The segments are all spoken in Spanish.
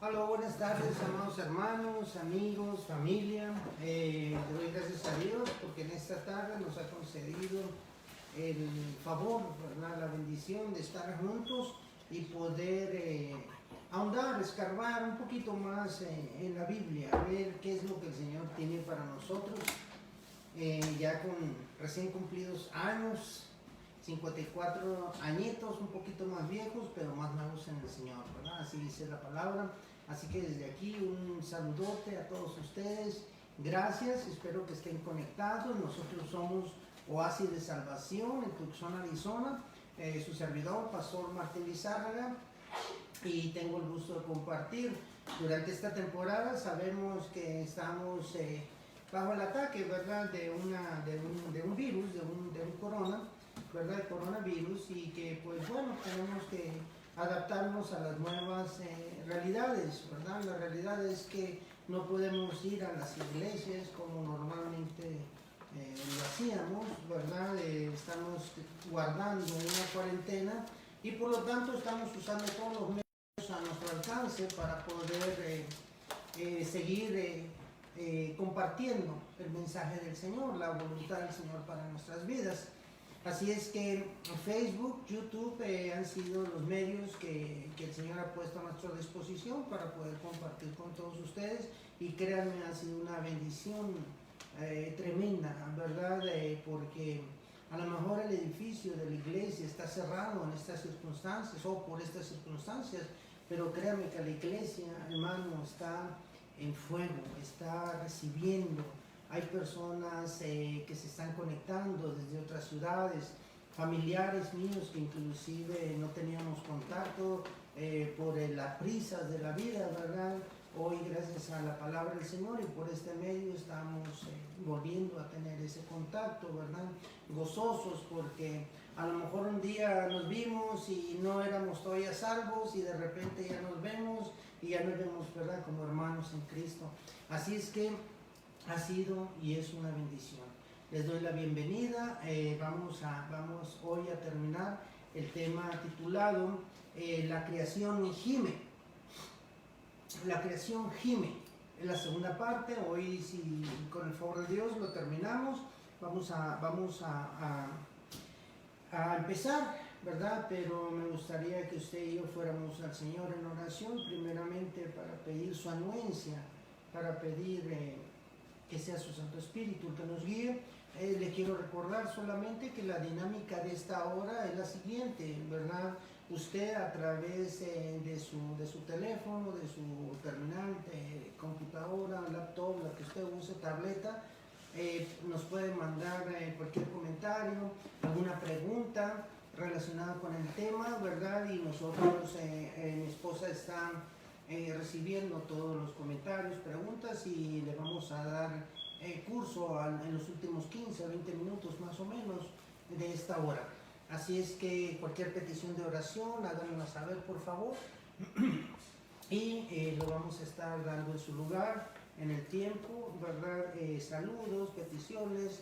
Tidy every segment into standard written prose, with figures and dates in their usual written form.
Hola, buenas tardes, amados hermanos, amigos, familia. Le doy gracias a Dios porque en esta tarde nos ha concedido el favor, ¿verdad? La bendición de estar juntos y poder ahondar, escarbar un poquito más en la Biblia, a ver qué es lo que el Señor tiene para nosotros. Ya con recién cumplidos años, 54 añitos, un poquito más viejos, pero más nuevos en el Señor, ¿verdad? Así dice la palabra. Así que desde aquí un saludote a todos ustedes. Gracias, espero que estén conectados. Nosotros somos Oasis de Salvación en Tucson, Arizona. Su servidor, Pastor Martín Lizárraga, y tengo el gusto de compartir. Durante esta temporada sabemos que estamos bajo el ataque, ¿verdad? De un virus, de un corona, ¿verdad? El coronavirus, y que pues bueno, tenemos que adaptarnos a las nuevas realidades, ¿verdad? La realidad es que no podemos ir a las iglesias como normalmente lo hacíamos, ¿verdad? Estamos guardando una cuarentena y por lo tanto estamos usando todos los medios a nuestro alcance para poder seguir compartiendo el mensaje del Señor, la voluntad del Señor para nuestras vidas. Así es que Facebook, YouTube han sido los medios que el Señor ha puesto a nuestra disposición para poder compartir con todos ustedes, y créanme, ha sido una bendición tremenda, ¿verdad? Porque a lo mejor el edificio de la iglesia está cerrado en estas circunstancias o por estas circunstancias, pero créanme que la iglesia, hermano, está en fuego, está recibiendo. Hay personas que se están conectando desde otras ciudades, familiares míos que inclusive no teníamos contacto por las prisas de la vida, ¿verdad? Hoy, gracias a la palabra del Señor y por este medio, estamos volviendo a tener ese contacto, ¿verdad? Gozosos porque a lo mejor un día nos vimos y no éramos todavía salvos, y de repente ya nos vemos y ya nos vemos, ¿verdad? Como hermanos en Cristo. Así es que ha sido y es una bendición. Les doy la bienvenida. Vamos hoy a terminar el tema titulado La creación gime. La creación gime. En la segunda parte, hoy, si con el favor de Dios lo terminamos, vamos a empezar, ¿verdad? Pero me gustaría que usted y yo fuéramos al Señor en oración, primeramente para pedir su anuencia, para pedir que sea su Santo Espíritu el que nos guíe. Le quiero recordar solamente que la dinámica de esta hora es la siguiente, ¿verdad? Usted a través de su teléfono, de su terminal, de computadora, laptop, la que usted use, tableta, nos puede mandar cualquier comentario, alguna pregunta relacionada con el tema, ¿verdad? Y nosotros, mi esposa está recibiendo todos los comentarios, preguntas, y le vamos a dar curso en los últimos 15 o 20 minutos más o menos de esta hora. Así es que cualquier petición de oración, háganla saber, por favor, y lo vamos a estar dando en su lugar, en el tiempo, ¿verdad? Saludos, peticiones,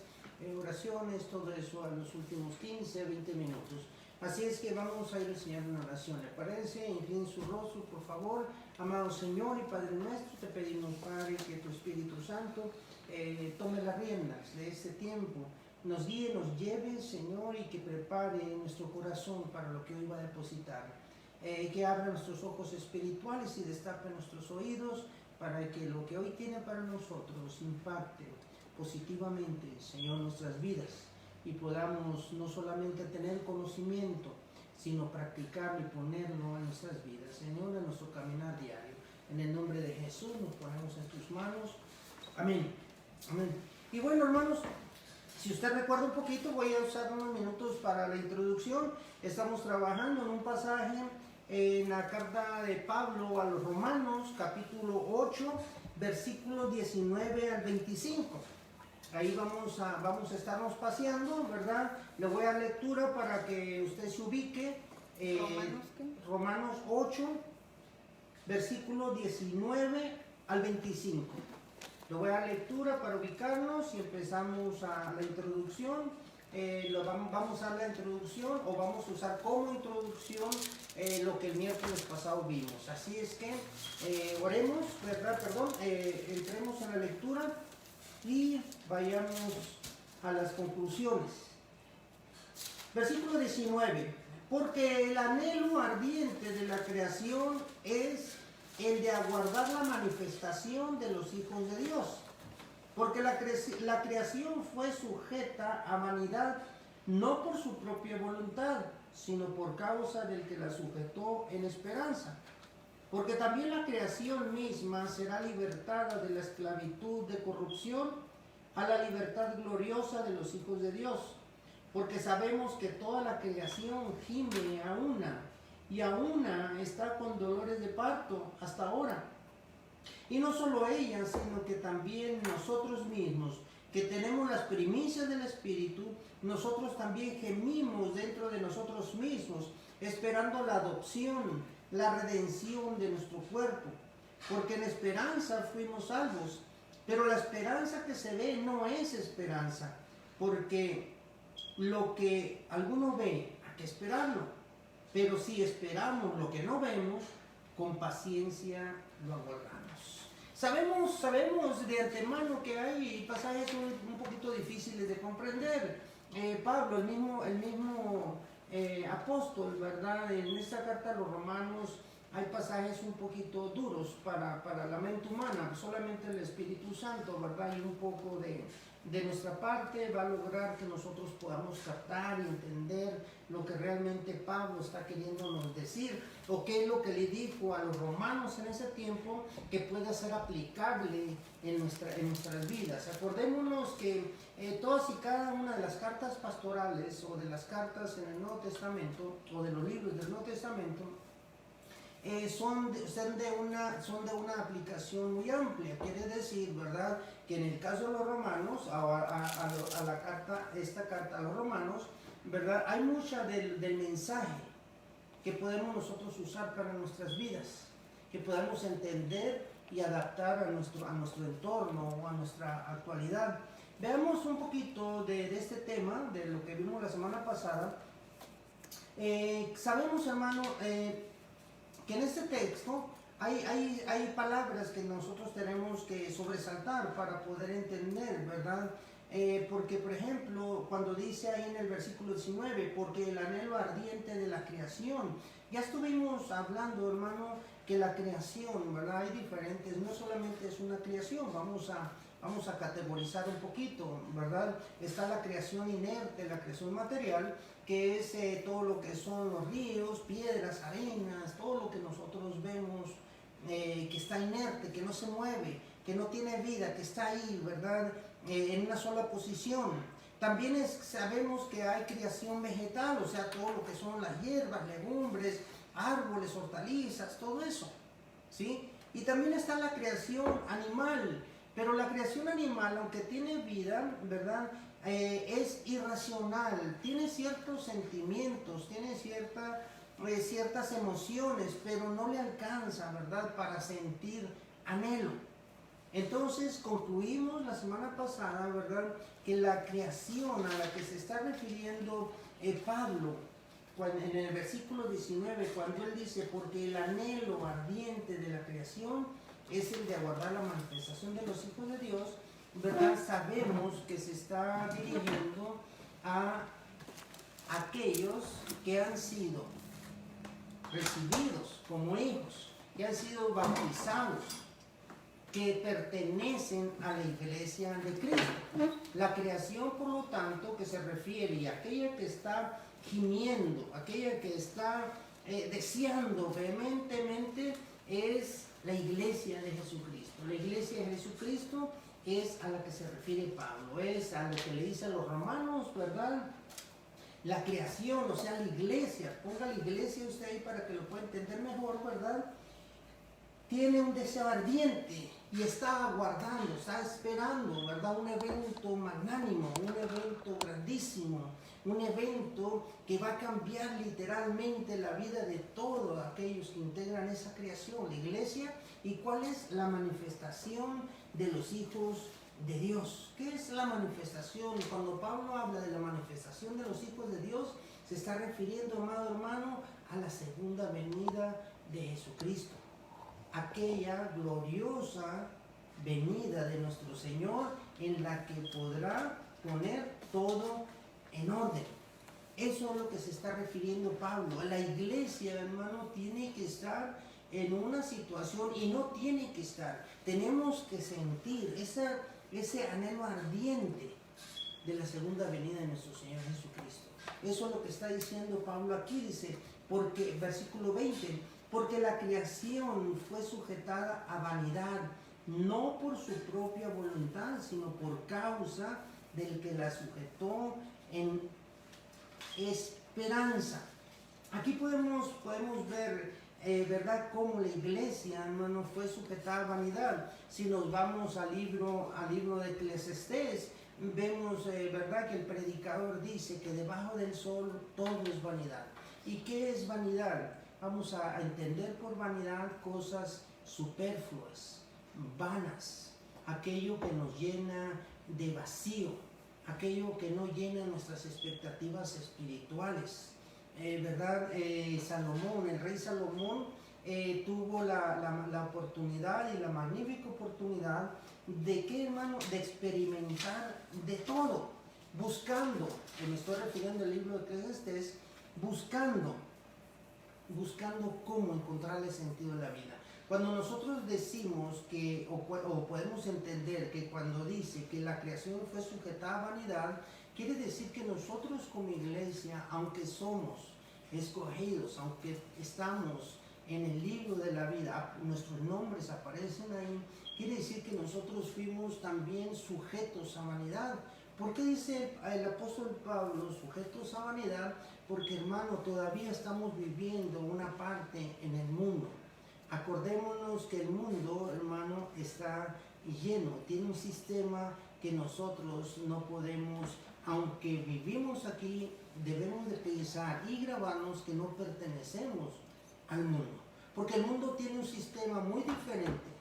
oraciones, todo eso a los últimos 15, 20 minutos. Así es que vamos a ir al Señor en oración, ¿le parece? Inclinen su rostro, por favor. Amado Señor y Padre nuestro, te pedimos, Padre, que tu Espíritu Santo tome las riendas de este tiempo, nos guíe, nos lleve, Señor, y que prepare nuestro corazón para lo que hoy va a depositar. Que abra nuestros ojos espirituales y destape nuestros oídos para que lo que hoy tiene para nosotros impacte positivamente, Señor, nuestras vidas, y podamos no solamente tener conocimiento, sino practicarlo y ponerlo en nuestras vidas, Señor, en nuestro caminar diario. En el nombre de Jesús nos ponemos en tus manos. Amén. Amén. Y bueno, hermanos, si usted recuerda un poquito, voy a usar unos minutos para la introducción. Estamos trabajando en un pasaje en la carta de Pablo a los Romanos, capítulo 8, versículos 19 al 25. Ahí vamos a estarnos paseando, ¿verdad? Le voy a dar lectura para que usted se ubique. Romanos 8, versículo 19 al 25. Le voy a dar lectura para ubicarnos y empezamos a la introducción. Vamos a dar la introducción, o vamos a usar como introducción lo que el miércoles pasado vimos. Así es que oremos, ¿verdad? Entremos en la lectura y vayamos a las conclusiones. Versículo 19. Porque el anhelo ardiente de la creación es el de aguardar la manifestación de los hijos de Dios. Porque la creación fue sujeta a vanidad, no por su propia voluntad, sino por causa del que la sujetó en esperanza. Porque también la creación misma será libertada de la esclavitud de corrupción a la libertad gloriosa de los hijos de Dios. Porque sabemos que toda la creación gime a una, y a una está con dolores de parto hasta ahora. Y no solo ella, sino que también nosotros mismos, que tenemos las primicias del Espíritu, nosotros también gemimos dentro de nosotros mismos, esperando la adopción, la redención de nuestro cuerpo. Porque en esperanza fuimos salvos, pero la esperanza que se ve no es esperanza, porque lo que alguno ve, hay que esperarlo. Pero si esperamos lo que no vemos, con paciencia lo aguardamos. Sabemos de antemano que hay pasajes un poquito difíciles de comprender. Pablo, el mismo apóstol, ¿verdad? En esta carta a los romanos hay pasajes un poquito duros para la mente humana. Solamente el Espíritu Santo, ¿verdad? Y un poco de nuestra parte va a lograr que nosotros podamos captar y entender lo que realmente Pablo está queriéndonos decir, o qué es lo que le dijo a los romanos en ese tiempo que pueda ser aplicable en nuestras vidas. Acordémonos que todas y cada una de las cartas pastorales o de las cartas en el Nuevo Testamento o de los libros del Nuevo Testamento son de una aplicación muy amplia. Quiere decir, ¿verdad?, que en el caso de los romanos, esta carta a los romanos, ¿verdad?, hay mucha del mensaje que podemos nosotros usar para nuestras vidas, que podamos entender y adaptar a nuestro entorno o a nuestra actualidad. Veamos un poquito de este tema, de lo que vimos la semana pasada. Sabemos, hermano, que en este texto hay palabras que nosotros tenemos que sobresaltar para poder entender, ¿verdad? Porque, por ejemplo, cuando dice ahí en el versículo 19, porque el anhelo ardiente de la creación, ya estuvimos hablando, hermano, que la creación, ¿verdad? Hay diferentes, no solamente es una creación, vamos a categorizar un poquito, ¿verdad? Está la creación inerte, la creación material, que es todo lo que son los ríos, piedras, arenas, todo lo que nosotros vemos que está inerte, que no se mueve, que no tiene vida, que está ahí, ¿verdad?, en una sola posición. También sabemos que hay creación vegetal, o sea, todo lo que son las hierbas, legumbres, árboles, hortalizas, todo eso, ¿sí? Y también está la creación animal, pero la creación animal, aunque tiene vida, ¿verdad?, es irracional, tiene ciertos sentimientos, tiene ciertas emociones, pero no le alcanza, ¿verdad?, para sentir anhelo. Entonces concluimos la semana pasada, ¿verdad?, que la creación a la que se está refiriendo Pablo, en el versículo 19, cuando él dice, porque el anhelo ardiente de la creación es el de aguardar la manifestación de los hijos de Dios, ¿verdad? Sabemos que se está dirigiendo a aquellos que han sido recibidos como hijos, que han sido bautizados, que pertenecen a la iglesia de Cristo. La creación, por lo tanto, que se refiere a aquella que está gimiendo, aquella que está deseando vehementemente, es la iglesia de Jesucristo. La iglesia de Jesucristo es a la que se refiere Pablo, es a lo que le dice a los romanos, ¿verdad? La creación, o sea, la iglesia, ponga la iglesia usted ahí para que lo pueda entender mejor, ¿verdad? Tiene un deseo ardiente y está aguardando, está esperando, ¿verdad?, un evento magnánimo, un evento grandísimo, un evento que va a cambiar literalmente la vida de todos aquellos que integran esa creación, la iglesia. ¿Y cuál es la manifestación de los hijos de Dios? ¿Qué es la manifestación? Cuando Pablo habla de la manifestación de los hijos de Dios, se está refiriendo, amado hermano, a la segunda venida de Jesucristo, aquella gloriosa venida de nuestro Señor en la que podrá poner todo en orden. Eso es lo que se está refiriendo Pablo. La iglesia, hermano, tiene que estar en una situación, y no tiene que estar, tenemos que sentir ese anhelo ardiente de la segunda venida de nuestro Señor Jesucristo. Eso es lo que está diciendo Pablo aquí. Dice, porque, versículo 20, porque la creación fue sujetada a vanidad, no por su propia voluntad, sino por causa del que la sujetó en esperanza. Aquí podemos ver, ¿verdad?, cómo la iglesia, hermano, fue sujetada a vanidad. Si nos vamos al libro de Eclesiastés, vemos, ¿verdad?, que el predicador dice que debajo del sol todo es vanidad. ¿Y qué es vanidad? Vamos a entender por vanidad cosas superfluas, vanas, aquello que nos llena de vacío, aquello que no llena nuestras expectativas espirituales. ¿Verdad? Salomón, el rey Salomón, tuvo la oportunidad y la magnífica oportunidad de ¿qué, hermano? De experimentar de todo, buscando, y me estoy refiriendo al libro de Eclesiastés, buscando cómo encontrarle sentido a la vida. Cuando nosotros decimos que, o podemos entender que cuando dice que la creación fue sujetada a vanidad, quiere decir que nosotros como iglesia, aunque somos escogidos, aunque estamos en el libro de la vida, nuestros nombres aparecen ahí, quiere decir que nosotros fuimos también sujetos a vanidad. ¿Por qué dice el apóstol Pablo sujetos a vanidad? Porque, hermano, todavía estamos viviendo una parte en el mundo. Acordémonos que el mundo, hermano, está lleno, tiene un sistema que nosotros no podemos, aunque vivimos aquí, debemos de pensar y grabarnos que no pertenecemos al mundo. Porque el mundo tiene un sistema muy diferente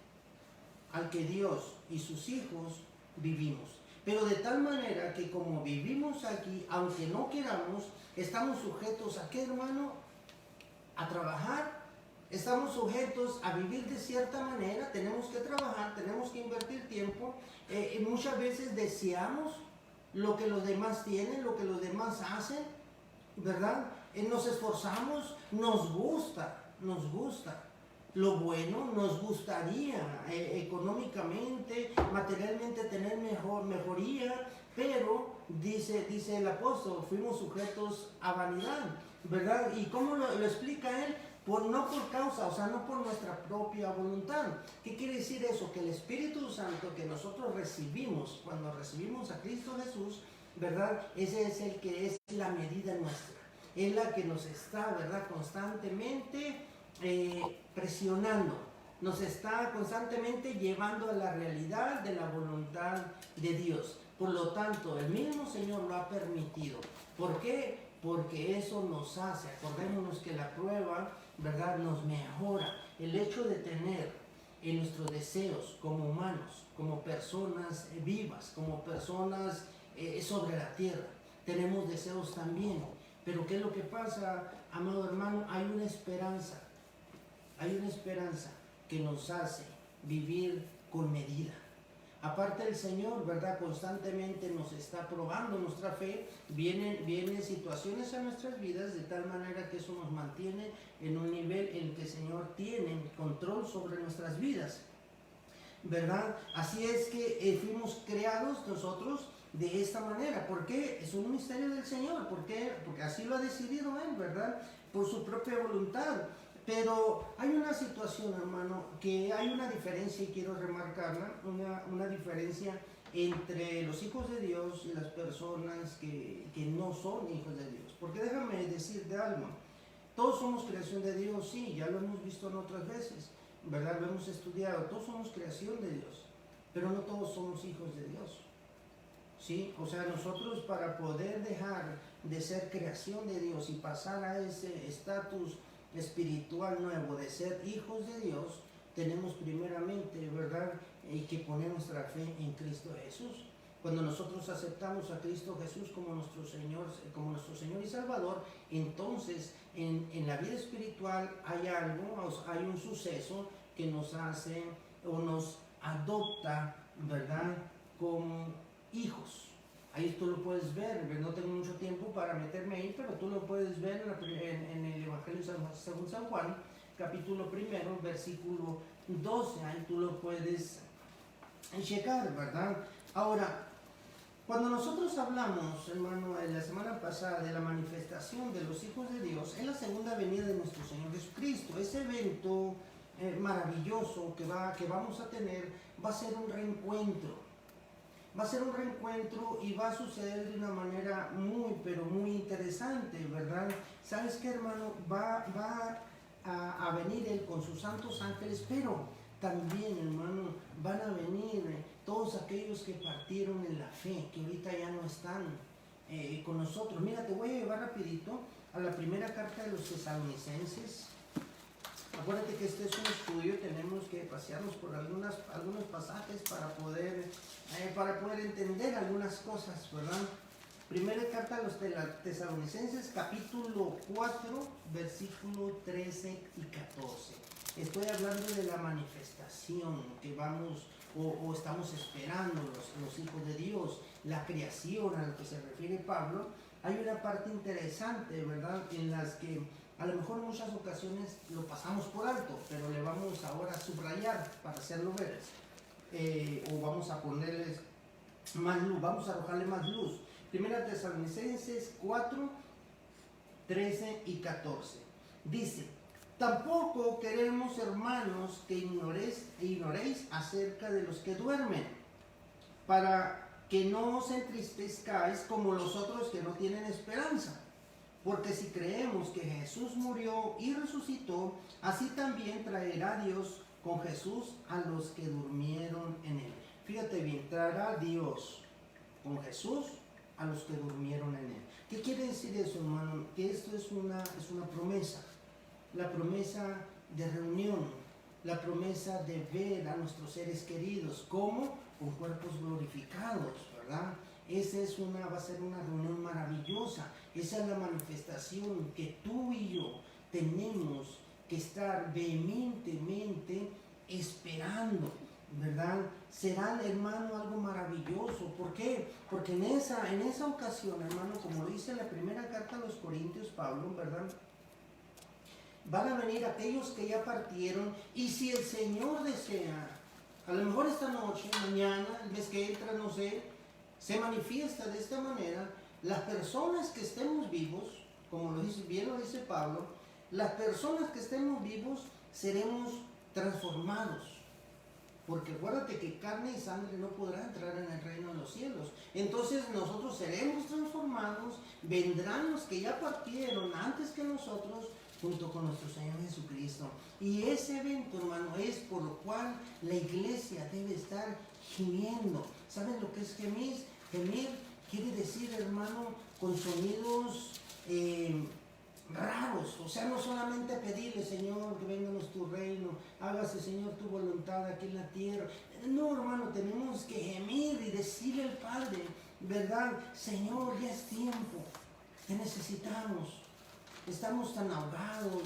al que Dios y sus hijos vivimos. Pero de tal manera que como vivimos aquí, aunque no queramos, estamos sujetos a ¿qué, hermano? A trabajar. Estamos sujetos a vivir de cierta manera, tenemos que trabajar, tenemos que invertir tiempo, y muchas veces deseamos lo que los demás tienen, lo que los demás hacen, ¿verdad? Nos esforzamos, nos gusta lo bueno, nos gustaría económicamente, materialmente tener mejoría, pero dice el apóstol, fuimos sujetos a vanidad, ¿verdad? ¿Y cómo lo explica él? No por causa, o sea, no por nuestra propia voluntad. ¿Qué quiere decir eso? Que el Espíritu Santo que nosotros recibimos cuando recibimos a Cristo Jesús, ¿verdad? Ese es el que es la medida nuestra. Es la que nos está, ¿verdad?, constantemente presionando. Nos está constantemente llevando a la realidad de la voluntad de Dios. Por lo tanto, el mismo Señor lo ha permitido. ¿Por qué? Porque eso nos hace, acordémonos que la prueba, ¿verdad?, nos mejora. El hecho de tener en nuestros deseos como humanos, como personas vivas, como personas sobre la tierra, tenemos deseos también. Pero ¿qué es lo que pasa, amado hermano? Hay una esperanza que nos hace vivir con medida. Aparte el Señor, ¿verdad?, constantemente nos está probando nuestra fe, vienen situaciones a nuestras vidas de tal manera que eso nos mantiene en un nivel en el que el Señor tiene control sobre nuestras vidas, ¿verdad? Así es que fuimos creados nosotros de esta manera. ¿Por qué? Es un misterio del Señor. ¿Por qué? Porque así lo ha decidido Él, ¿verdad?, por su propia voluntad. Pero hay una situación, hermano, que hay una diferencia, y quiero remarcarla, una diferencia entre los hijos de Dios y las personas que no son hijos de Dios. Porque déjame decirte algo, todos somos creación de Dios, sí, ya lo hemos visto en otras veces, ¿verdad? Lo hemos estudiado, todos somos creación de Dios, pero no todos somos hijos de Dios, ¿sí? O sea, nosotros para poder dejar de ser creación de Dios y pasar a ese estatus espiritual nuevo de ser hijos de Dios, tenemos primeramente, ¿verdad?, que poner nuestra fe en Cristo Jesús. Cuando nosotros aceptamos a Cristo Jesús como nuestro Señor y Salvador, entonces en la vida espiritual hay algo, hay un suceso que nos hace o nos adopta, ¿verdad?, como hijos. Ahí tú lo puedes ver, no tengo mucho tiempo para meterme ahí, pero tú lo puedes ver en el Evangelio según San Juan, capítulo 1, versículo 12, ahí tú lo puedes checar, ¿verdad? Ahora, cuando nosotros hablamos, hermano, en la semana pasada de la manifestación de los hijos de Dios, es la segunda venida de nuestro Señor Jesucristo. Ese evento maravilloso que vamos a tener va a ser un reencuentro. Va a ser un reencuentro y va a suceder de una manera muy, pero muy interesante, ¿verdad? ¿Sabes qué, hermano? Va a venir Él con sus santos ángeles, pero también, hermano, van a venir todos aquellos que partieron en la fe, que ahorita ya no están con nosotros. Mira, te voy a llevar rapidito a la primera carta de los Tesalonicenses. Acuérdate que este es un estudio, tenemos que pasearnos por algunos pasajes para poder entender algunas cosas, ¿verdad? Primera carta a los Tesalonicenses, capítulo 4, versículo 13 y 14. Estoy hablando de la manifestación que vamos o estamos esperando los hijos de Dios, la creación a la que se refiere Pablo. Hay una parte interesante, ¿verdad?, en las que a lo mejor en muchas ocasiones lo pasamos por alto, pero le vamos ahora a subrayar para hacerlo ver, o vamos a ponerles más luz, vamos a arrojarle más luz. Primera Tesalonicenses 4, 13 y 14. Dice: tampoco queremos, hermanos, que ignoréis acerca de los que duermen, para que no os entristezcáis como los otros que no tienen esperanza. Porque si creemos que Jesús murió y resucitó, así también traerá Dios con Jesús a los que durmieron en él. Fíjate bien, traerá Dios con Jesús a los que durmieron en él. ¿Qué quiere decir eso, hermano? Que esto es una promesa. La promesa de reunión, la promesa de ver a nuestros seres queridos, como con cuerpos glorificados, ¿verdad? Va a ser una reunión maravillosa. Esa es la manifestación que tú y yo tenemos que estar vehementemente esperando, ¿verdad? Será, hermano, algo maravilloso. ¿Por qué? Porque en esa ocasión, hermano, como lo dice en la primera carta a los Corintios, Pablo, ¿verdad?, van a venir aquellos que ya partieron, y si el Señor desea, a lo mejor esta noche, mañana, el mes que entra, no sé, se manifiesta de esta manera, las personas que estemos vivos, como bien lo dice Pablo, las personas que estemos vivos seremos transformados. Porque acuérdate que carne y sangre no podrán entrar en el reino de los cielos. Entonces nosotros seremos transformados, vendrán los que ya partieron antes que nosotros, junto con nuestro Señor Jesucristo. Y ese evento, hermano, es por lo cual la iglesia debe estar gimiendo. ¿Saben lo que es gemir? Gemir quiere decir, hermano, con sonidos raros. O sea, no solamente pedirle: Señor, que venganos tu reino, hágase, Señor, tu voluntad aquí en la tierra. No, hermano, tenemos que gemir y decirle al Padre, ¿verdad? Señor, ya es tiempo, te necesitamos. Estamos tan ahogados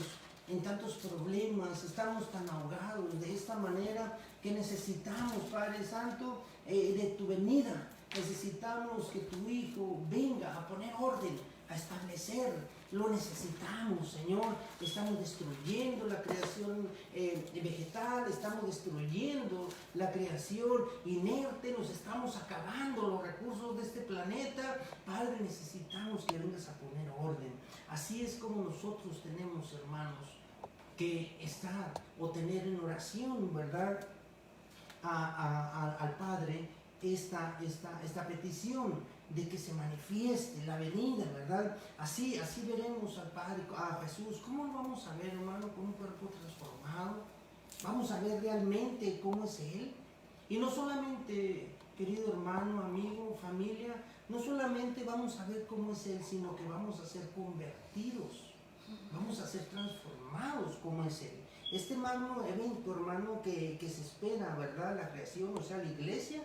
en tantos problemas, estamos tan ahogados de esta manera que necesitamos, Padre Santo, de tu venida. Necesitamos que tu Hijo venga a poner orden, a establecer. Lo necesitamos, Señor. Estamos destruyendo la creación vegetal, estamos destruyendo la creación inerte, nos estamos acabando los recursos de este planeta. Padre, necesitamos que vengas a poner orden. Así es como nosotros tenemos, hermanos, que estar o tener en oración, ¿verdad?, al Padre esta petición de que se manifieste la venida, ¿verdad? Así veremos al Padre, a Jesús. ¿Cómo lo vamos a ver, hermano? Con un cuerpo transformado. Vamos a ver realmente cómo es Él. Y no solamente, querido hermano, amigo, familia, no solamente vamos a ver cómo es Él, sino que vamos a ser convertidos, vamos a ser transformados como es Él. Este magno evento, hermano, que se espera, ¿verdad?, la creación, o sea, la iglesia,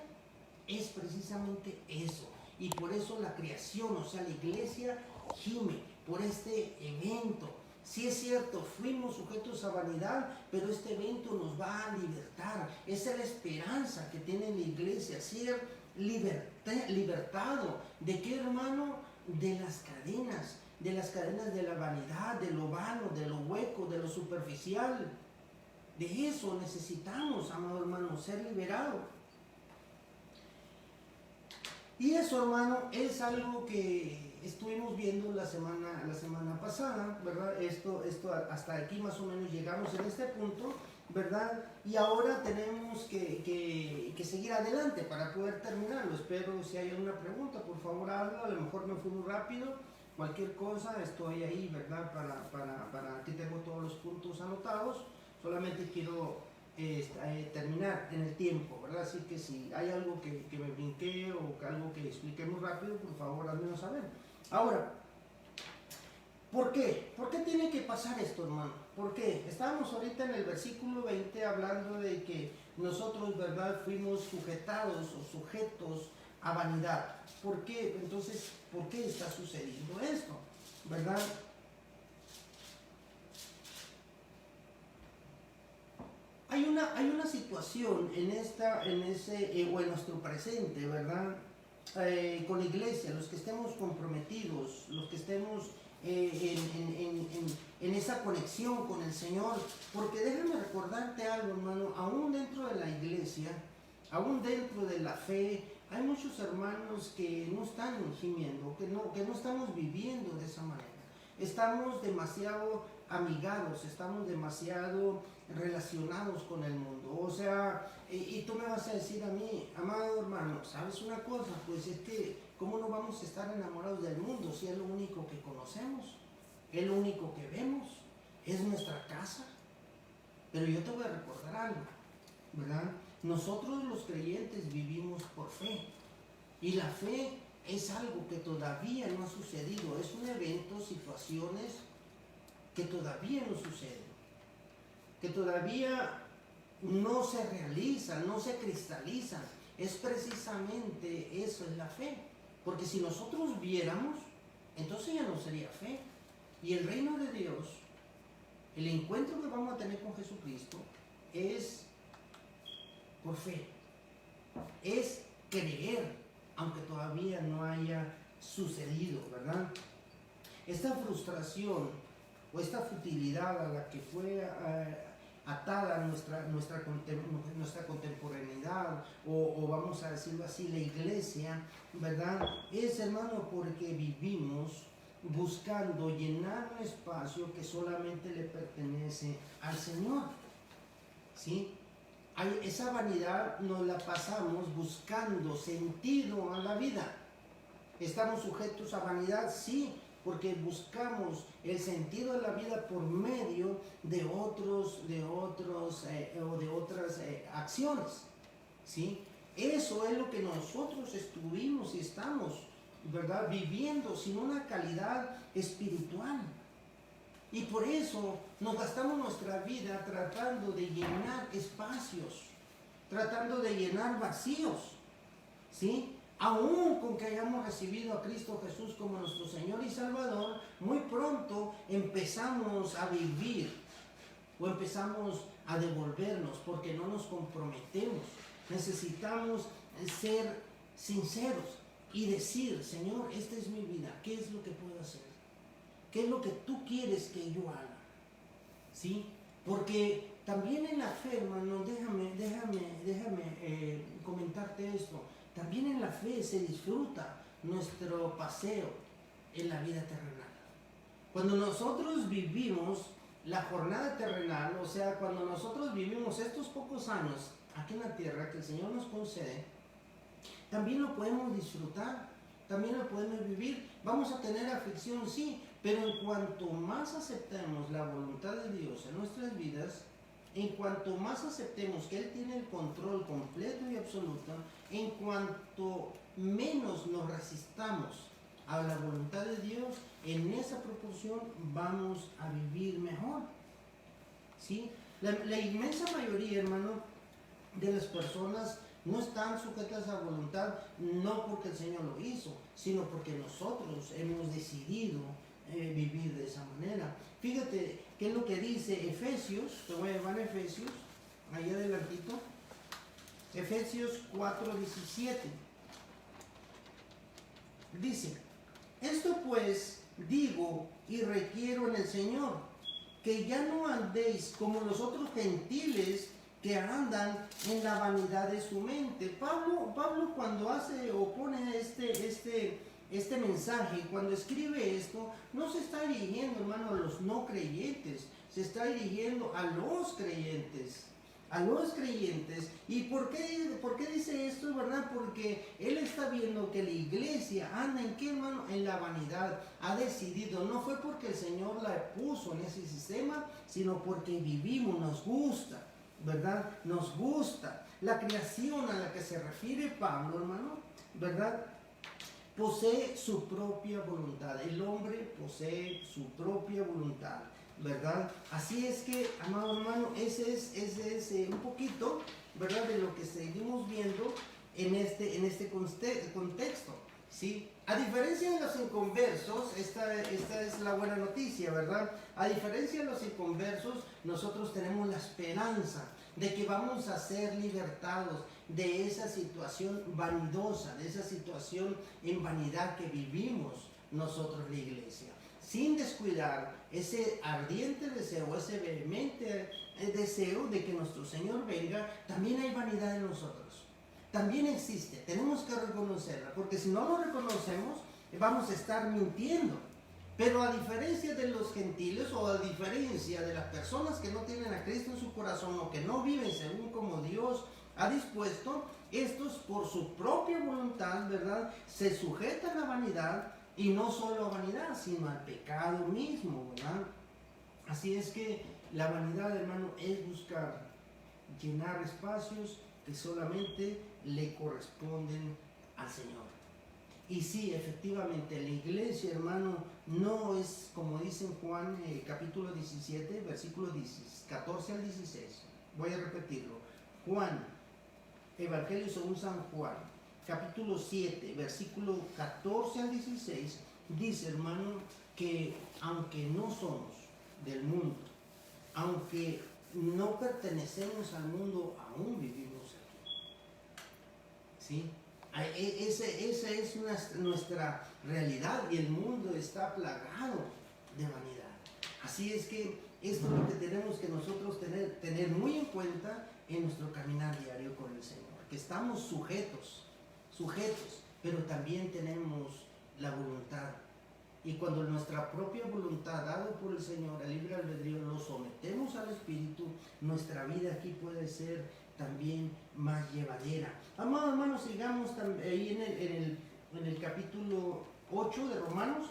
es precisamente eso. Y por eso la creación, o sea, la iglesia gime por este evento. Sí es cierto, fuimos sujetos a vanidad, pero este evento nos va a libertar. Esa es la esperanza que tiene la iglesia, ser libertado. ¿De qué, hermano? De las cadenas de la vanidad, de lo vano, de lo hueco, de lo superficial. De eso necesitamos, amado hermano, ser liberados. Y eso, hermano, es algo que estuvimos viendo la semana pasada, ¿verdad? Esto hasta aquí más o menos llegamos en este punto, ¿verdad? Y ahora tenemos que seguir adelante para poder terminarlo. Espero si hay alguna pregunta, por favor hazlo. A lo mejor me fui muy rápido. Cualquier cosa, estoy ahí, ¿verdad? Aquí tengo todos los puntos anotados. Solamente quiero terminar en el tiempo, ¿verdad? Así que si hay algo que me brinqué o algo que expliqué muy rápido, por favor, házmelo saber. Ahora, ¿por qué? ¿Por qué tiene que pasar esto, hermano? ¿Por qué? Estábamos ahorita en el versículo 20 hablando de que nosotros, ¿verdad?, fuimos sujetados o sujetos a vanidad. ¿Por qué? Entonces, ¿por qué está sucediendo esto? ¿Verdad? Hay una situación en nuestro presente, ¿verdad? Con la iglesia, los que estemos comprometidos, los que estemos en esa conexión con el Señor, porque déjame recordarte algo, hermano, aún dentro de la iglesia, aún dentro de la fe, hay muchos hermanos que no están gimiendo, que no estamos viviendo de esa manera. Estamos demasiado amigados, estamos demasiado relacionados con el mundo. O sea, y tú me vas a decir a mí, amado hermano, ¿sabes una cosa? Pues es que, ¿cómo no vamos a estar enamorados del mundo si es lo único que conocemos? Es lo único que vemos, es nuestra casa. Pero yo te voy a recordar algo, ¿verdad? Nosotros los creyentes vivimos por fe. Y la fe es algo que todavía no ha sucedido. Es un evento, situaciones que todavía no suceden, que todavía no se realizan, no se cristalizan. Es precisamente eso, es la fe. Porque si nosotros viéramos, entonces ya no sería fe. Y el reino de Dios, el encuentro que vamos a tener con Jesucristo, es por fe. Es creer, aunque todavía no haya sucedido, ¿verdad? Esta frustración o esta futilidad a la que fue atada nuestra contemporaneidad, o vamos a decirlo así, la iglesia, ¿verdad? Es, hermano, porque vivimos buscando llenar un espacio que solamente le pertenece al Señor, ¿sí? Esa vanidad nos la pasamos buscando sentido a la vida. ¿Estamos sujetos a vanidad? Sí, porque buscamos el sentido de la vida por medio de otras acciones, ¿sí? Eso es lo que nosotros estuvimos y estamos, ¿verdad?, viviendo sin una calidad espiritual. Y por eso nos gastamos nuestra vida tratando de llenar espacios, tratando de llenar vacíos, ¿sí? Aún con que hayamos recibido a Cristo Jesús como nuestro Señor y Salvador, muy pronto empezamos a vivir o empezamos a devolvernos porque no nos comprometemos. Necesitamos ser sinceros y decir, Señor, esta es mi vida, ¿qué es lo que puedo hacer? ¿Qué es lo que tú quieres que yo haga? ¿Sí? Porque también en la fe, hermano, déjame comentarte esto. También en la fe se disfruta nuestro paseo en la vida terrenal. Cuando nosotros vivimos la jornada terrenal, o sea, cuando nosotros vivimos estos pocos años aquí en la tierra que el Señor nos concede, también lo podemos disfrutar, también lo podemos vivir. Vamos a tener aflicción, sí, pero en cuanto más aceptemos la voluntad de Dios en nuestras vidas, en cuanto más aceptemos que Él tiene el control completo y absoluto, en cuanto menos nos resistamos a la voluntad de Dios, en esa proporción vamos a vivir mejor, ¿sí? La inmensa mayoría, hermano, de las personas no están sujetas a voluntad, no porque el Señor lo hizo, sino porque nosotros hemos decidido vivir de esa manera. Fíjate qué es lo que dice Efesios, te voy a llevar a Efesios, ahí adelantito, Efesios 4:17. Dice, esto pues digo y requiero en el Señor, que ya no andéis como los otros gentiles que andan en la vanidad de su mente. Pablo cuando hace o pone este mensaje, cuando escribe esto, no se está dirigiendo, hermano, a los no creyentes, se está dirigiendo a los creyentes. A los creyentes. ¿Y por qué dice esto, verdad? Porque él está viendo que la iglesia anda en qué, hermano, en la vanidad. Ha decidido, no fue porque el Señor la puso en ese sistema, sino porque vivimos, nos gusta, ¿verdad? Nos gusta. La creación a la que se refiere Pablo, hermano, ¿verdad? Posee su propia voluntad. El hombre posee su propia voluntad, ¿verdad? Así es que, amado hermano, ese es un poquito, ¿verdad?, de lo que seguimos viendo en este contexto, ¿sí? A diferencia de los inconversos, esta es la buena noticia, ¿verdad? A diferencia de los inconversos, nosotros tenemos la esperanza de que vamos a ser libertados de esa situación vanidosa, de esa situación en vanidad que vivimos nosotros, la iglesia, sin descuidar ese ardiente deseo, ese vehemente deseo de que nuestro Señor venga. También hay vanidad en nosotros, también existe, tenemos que reconocerla, porque si no lo reconocemos, vamos a estar mintiendo. Pero a diferencia de los gentiles, o a diferencia de las personas que no tienen a Cristo en su corazón, o que no viven según como Dios ha dispuesto, estos por su propia voluntad, ¿verdad?, se sujetan a vanidad, y no solo a vanidad, sino al pecado mismo, ¿verdad? Así es que la vanidad, hermano, es buscar llenar espacios que solamente le corresponden al Señor. Y sí, efectivamente, la iglesia, hermano, no es como dice en Juan capítulo 17, versículos 14 al 16. Voy a repetirlo. Juan, Evangelio según San Juan, capítulo 7, versículo 14 al 16, dice, hermano, que aunque no somos del mundo, aunque no pertenecemos al mundo, aún vivimos aquí, ¿sí? Esa es nuestra realidad, y el mundo está plagado de vanidad. Así es que esto es lo que tenemos que nosotros tener muy en cuenta en nuestro caminar diario con el Señor, que estamos sujetos, pero también tenemos la voluntad. Y cuando nuestra propia voluntad, dado por el Señor, el libre albedrío, lo sometemos al Espíritu, nuestra vida aquí puede ser también más llevadera. Amados hermanos, sigamos ahí en el capítulo 8 de Romanos,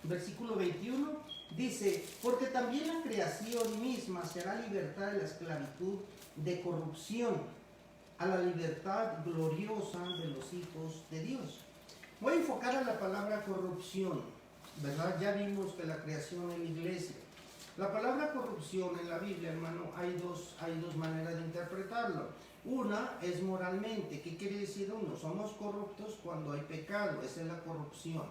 versículo 21, dice, porque también la creación misma será libertada de la esclavitud de corrupción a la libertad gloriosa de los hijos de Dios. Voy a enfocar a la palabra corrupción, ¿verdad? Ya vimos que la creación en la iglesia. La palabra corrupción en la Biblia, hermano, hay dos maneras de interpretarlo. Una es moralmente. ¿Qué quiere decir uno? Somos corruptos cuando hay pecado, esa es la corrupción.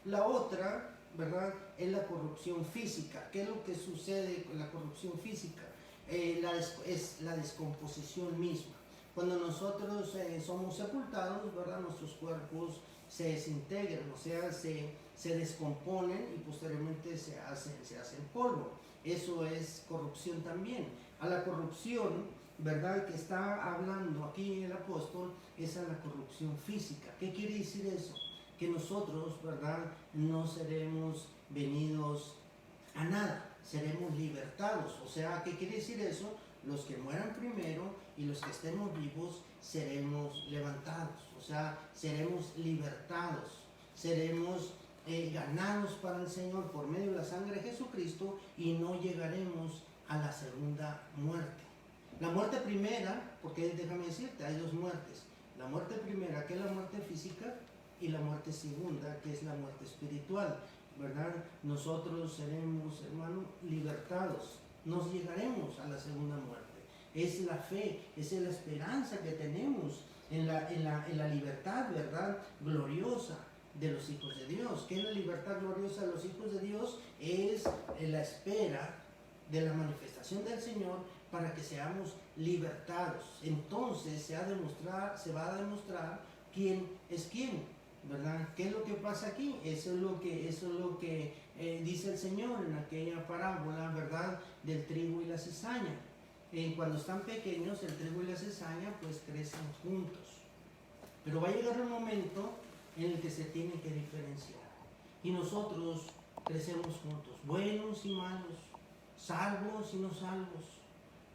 La otra, ¿verdad?, es la corrupción física. ¿Qué es lo que sucede con la corrupción física? Es la descomposición misma. Cuando nosotros somos sepultados, ¿verdad?, nuestros cuerpos se desintegran, o sea, se descomponen y posteriormente se hacen polvo. Eso es corrupción también. A la corrupción, ¿verdad?, que está hablando aquí el apóstol, es a la corrupción física. ¿Qué quiere decir eso? Que nosotros, ¿verdad?, no seremos venidos a nada, seremos libertados. O sea, ¿qué quiere decir eso? Los que mueran primero y los que estemos vivos seremos levantados, o sea, seremos libertados, seremos ganados para el Señor por medio de la sangre de Jesucristo, y no llegaremos a la segunda muerte. La muerte primera, porque déjame decirte, hay dos muertes. La muerte primera, que es la muerte física, y la muerte segunda, que es la muerte espiritual, ¿verdad? Nosotros seremos, hermano, libertados, nos llegaremos a la segunda muerte. Es la fe, es la esperanza que tenemos en la libertad, ¿verdad? Gloriosa de los hijos de Dios. ¿Qué es la libertad gloriosa de los hijos de Dios? Es la espera de la manifestación del Señor para que seamos libertados. Entonces se va a demostrar quién es quién, ¿verdad? ¿Qué es lo que pasa aquí? Eso es lo que dice el Señor en aquella parábola, ¿verdad? Del trigo y la cizaña. Cuando están pequeños, el trigo y la cizaña pues crecen juntos. Pero va a llegar un momento en el que se tienen que diferenciar. Y nosotros crecemos juntos, buenos y malos, salvos y no salvos.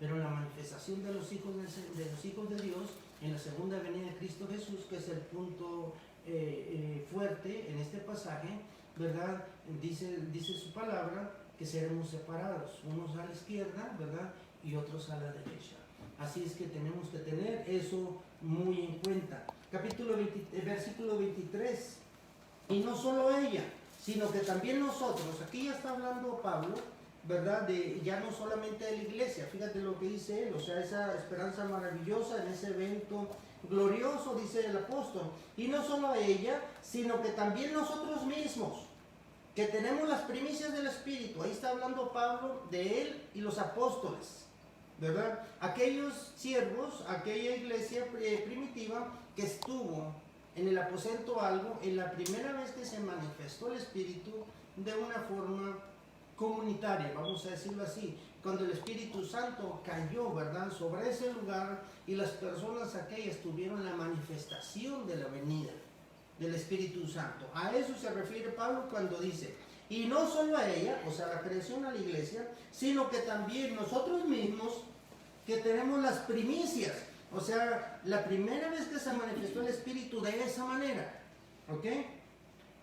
Pero en la manifestación de los hijos de Dios, en la segunda venida de Cristo Jesús, que es el punto fuerte en este pasaje, ¿verdad? Dice su palabra que seremos separados, unos a la izquierda, ¿verdad? Y otros a la derecha. Así es que tenemos que tener eso muy en cuenta. Versículo 23. Y no solo ella, sino que también nosotros, aquí ya está hablando Pablo, ¿verdad? Ya no solamente de la iglesia, fíjate lo que dice él, o sea, esa esperanza maravillosa en ese evento glorioso, dice el apóstol. Y no solo ella, sino que también nosotros mismos, que tenemos las primicias del Espíritu. Ahí está hablando Pablo de él y los apóstoles, ¿verdad? Aquellos siervos, aquella iglesia primitiva que estuvo en el aposento alto en la primera vez que se manifestó el Espíritu de una forma comunitaria, vamos a decirlo así, cuando el Espíritu Santo cayó, ¿verdad?, sobre ese lugar, y las personas aquellas tuvieron la manifestación de la venida del Espíritu Santo. A eso se refiere Pablo cuando dice, y no solo a ella, o sea, la creación a la iglesia, sino que también nosotros mismos, que tenemos las primicias, o sea, la primera vez que se manifestó el Espíritu de esa manera, ¿ok?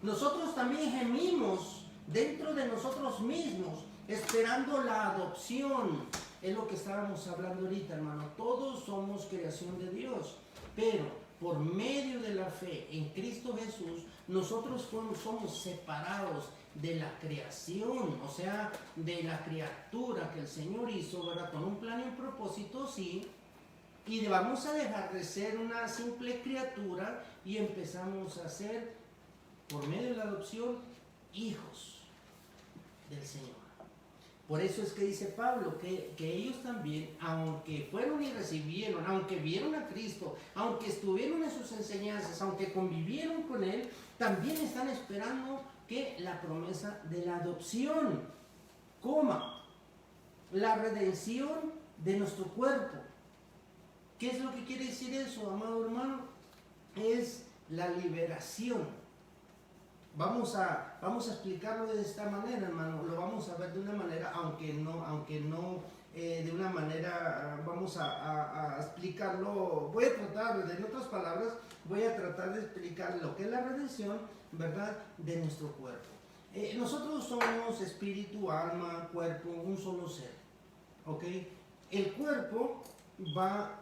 Nosotros también gemimos dentro de nosotros mismos, esperando la adopción. Es lo que estábamos hablando ahorita, hermano. Todos somos creación de Dios, pero por medio de la fe en Cristo Jesús, nosotros somos separados de la creación, o sea, de la criatura que el Señor hizo, ¿verdad? Con un plan y un propósito, sí, y vamos a dejar de ser una simple criatura y empezamos a ser, por medio de la adopción, hijos del Señor. Por eso es que dice Pablo que ellos también, aunque fueron y recibieron, aunque vieron a Cristo, aunque estuvieron en sus enseñanzas, aunque convivieron con Él, también están esperando que la promesa de la adopción, la redención de nuestro cuerpo. ¿Qué es lo que quiere decir eso, amado hermano? Es la liberación. Vamos a explicarlo de esta manera, hermano. Lo vamos a ver de una manera, aunque no de una manera, vamos a explicarlo. Voy a tratar, en otras palabras, voy a tratar de explicar lo que es la redención, ¿verdad?, de nuestro cuerpo. Nosotros somos espíritu, alma, cuerpo, un solo ser, ¿ok? El cuerpo va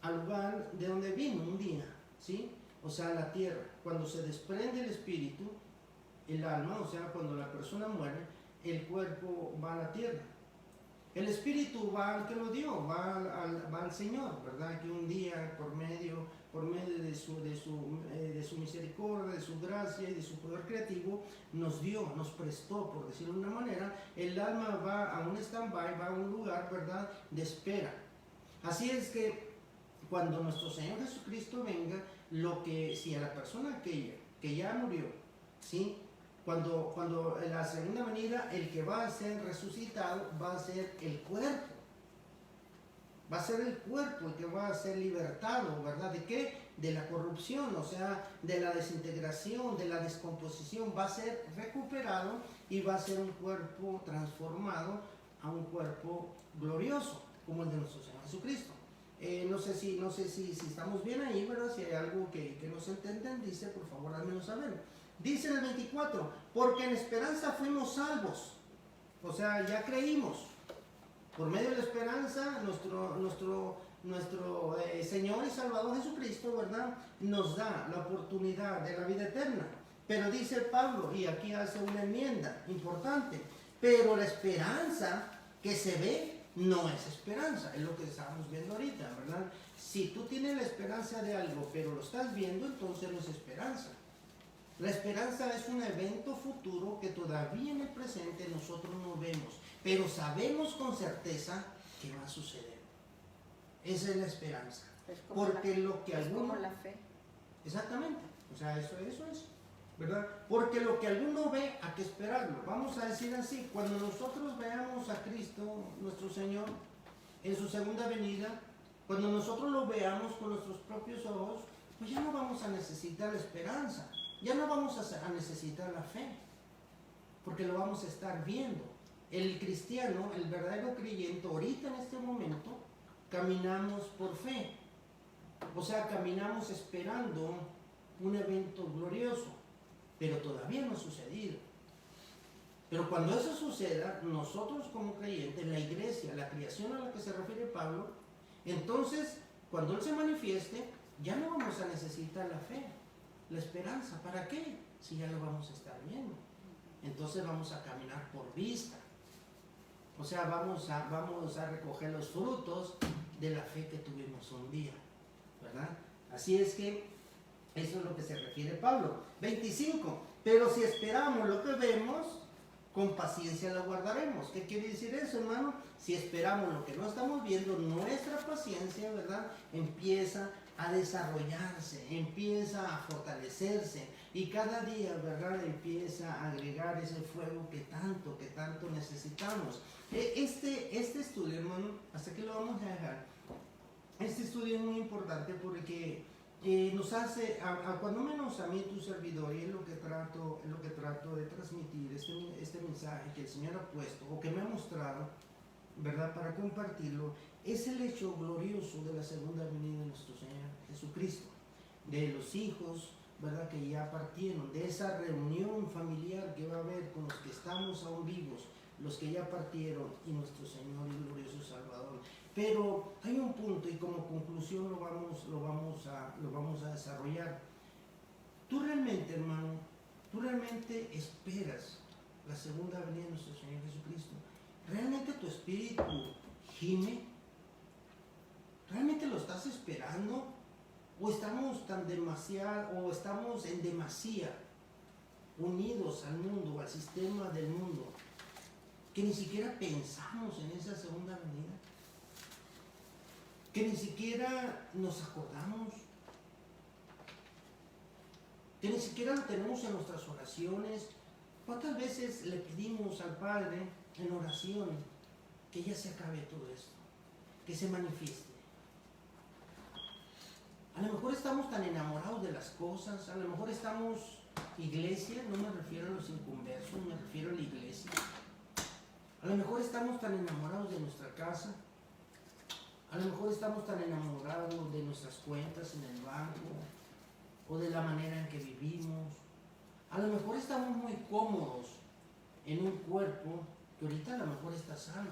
al lugar de donde vino un día, ¿sí? O sea, la tierra. Cuando se desprende el espíritu, el alma, o sea, cuando la persona muere, el cuerpo va a la tierra. El espíritu va al que lo dio, va al Señor, ¿verdad? Que un día, por medio de su misericordia, de su gracia y de su poder creativo, nos dio, nos prestó, por decirlo de una manera. El alma va a un stand-by, va a un lugar, ¿verdad?, de espera. Así es que cuando nuestro Señor Jesucristo venga, si a la persona aquella que ya murió, ¿sí?, cuando en la segunda venida, el que va a ser resucitado va a ser el cuerpo. Va a ser el cuerpo el que va a ser libertado, ¿verdad? ¿De qué? De la corrupción, o sea, de la desintegración, de la descomposición. Va a ser recuperado y va a ser un cuerpo transformado a un cuerpo glorioso, como el de nuestro Señor Jesucristo. No sé si estamos bien ahí, ¿verdad? Si hay algo que no se entienden, dice, por favor, házmelo saber. Dice en el 24, porque en esperanza fuimos salvos. O sea, ya creímos. Por medio de la esperanza, nuestro Señor y Salvador Jesucristo, ¿verdad?, nos da la oportunidad de la vida eterna. Pero dice Pablo, y aquí hace una enmienda importante, pero la esperanza que se ve no es esperanza, es lo que estábamos viendo ahorita, ¿verdad? Si tú tienes la esperanza de algo, pero lo estás viendo, entonces no es esperanza. La esperanza es un evento futuro que todavía en el presente nosotros no vemos, pero sabemos con certeza que va a suceder. Esa es la esperanza. Porque lo que alguno... Es como la fe. Exactamente, o sea, eso es, ¿verdad? Porque lo que alguno ve, hay que esperarlo. Vamos a decir así, cuando nosotros veamos a Cristo, nuestro Señor, en su segunda venida, cuando nosotros lo veamos con nuestros propios ojos, pues ya no vamos a necesitar la esperanza, ya no vamos a necesitar la fe, porque lo vamos a estar viendo. El cristiano, el verdadero creyente, ahorita en este momento, caminamos por fe. O sea, caminamos esperando un evento glorioso, pero todavía no ha sucedido. Pero cuando eso suceda, nosotros como creyentes, la iglesia, la creación a la que se refiere Pablo, entonces, cuando Él se manifieste, ya no vamos a necesitar la fe, la esperanza. ¿Para qué? Si ya lo vamos a estar viendo. Entonces vamos a caminar por vista. O sea, vamos a recoger los frutos de la fe que tuvimos un día, ¿verdad? Así es que eso es lo que se refiere Pablo. 25. Pero si esperamos lo que vemos, con paciencia lo guardaremos. ¿Qué quiere decir eso, hermano? Si esperamos lo que no estamos viendo, nuestra paciencia, ¿verdad?, empieza a desarrollarse, empieza a fortalecerse y cada día, ¿verdad?, empieza a agregar ese fuego que tanto necesitamos. Este estudio, hermano, hasta que lo vamos a dejar, este estudio es muy importante porque nos hace, cuando menos a mí, tu servidor, y es lo que trato de transmitir, este mensaje que el Señor ha puesto, o que me ha mostrado, ¿verdad?, para compartirlo, es el hecho glorioso de la segunda venida de nuestro Señor Jesucristo, de los hijos, ¿verdad?, que ya partieron, de esa reunión familiar que va a haber con los que estamos aún vivos, los que ya partieron, y nuestro Señor y glorioso Salvador. Pero hay un punto, y como conclusión lo vamos a desarrollar. Tú realmente, hermano, esperas la segunda venida de nuestro Señor Jesucristo. ¿Realmente tu espíritu gime? ¿Realmente lo estás esperando? ¿O estamos en demasía unidos al mundo, al sistema del mundo, que ni siquiera pensamos en esa segunda venida? Que ni siquiera nos acordamos, que ni siquiera lo tenemos en nuestras oraciones. ¿Cuántas veces le pedimos al Padre en oración que ya se acabe todo esto, que se manifieste? A lo mejor estamos tan enamorados de las cosas, a lo mejor estamos, iglesia, no me refiero a los inconversos, me refiero a la iglesia. A lo mejor estamos tan enamorados de nuestra casa, a lo mejor estamos tan enamorados de nuestras cuentas en el banco o de la manera en que vivimos. A lo mejor estamos muy cómodos en un cuerpo que ahorita a lo mejor está sano.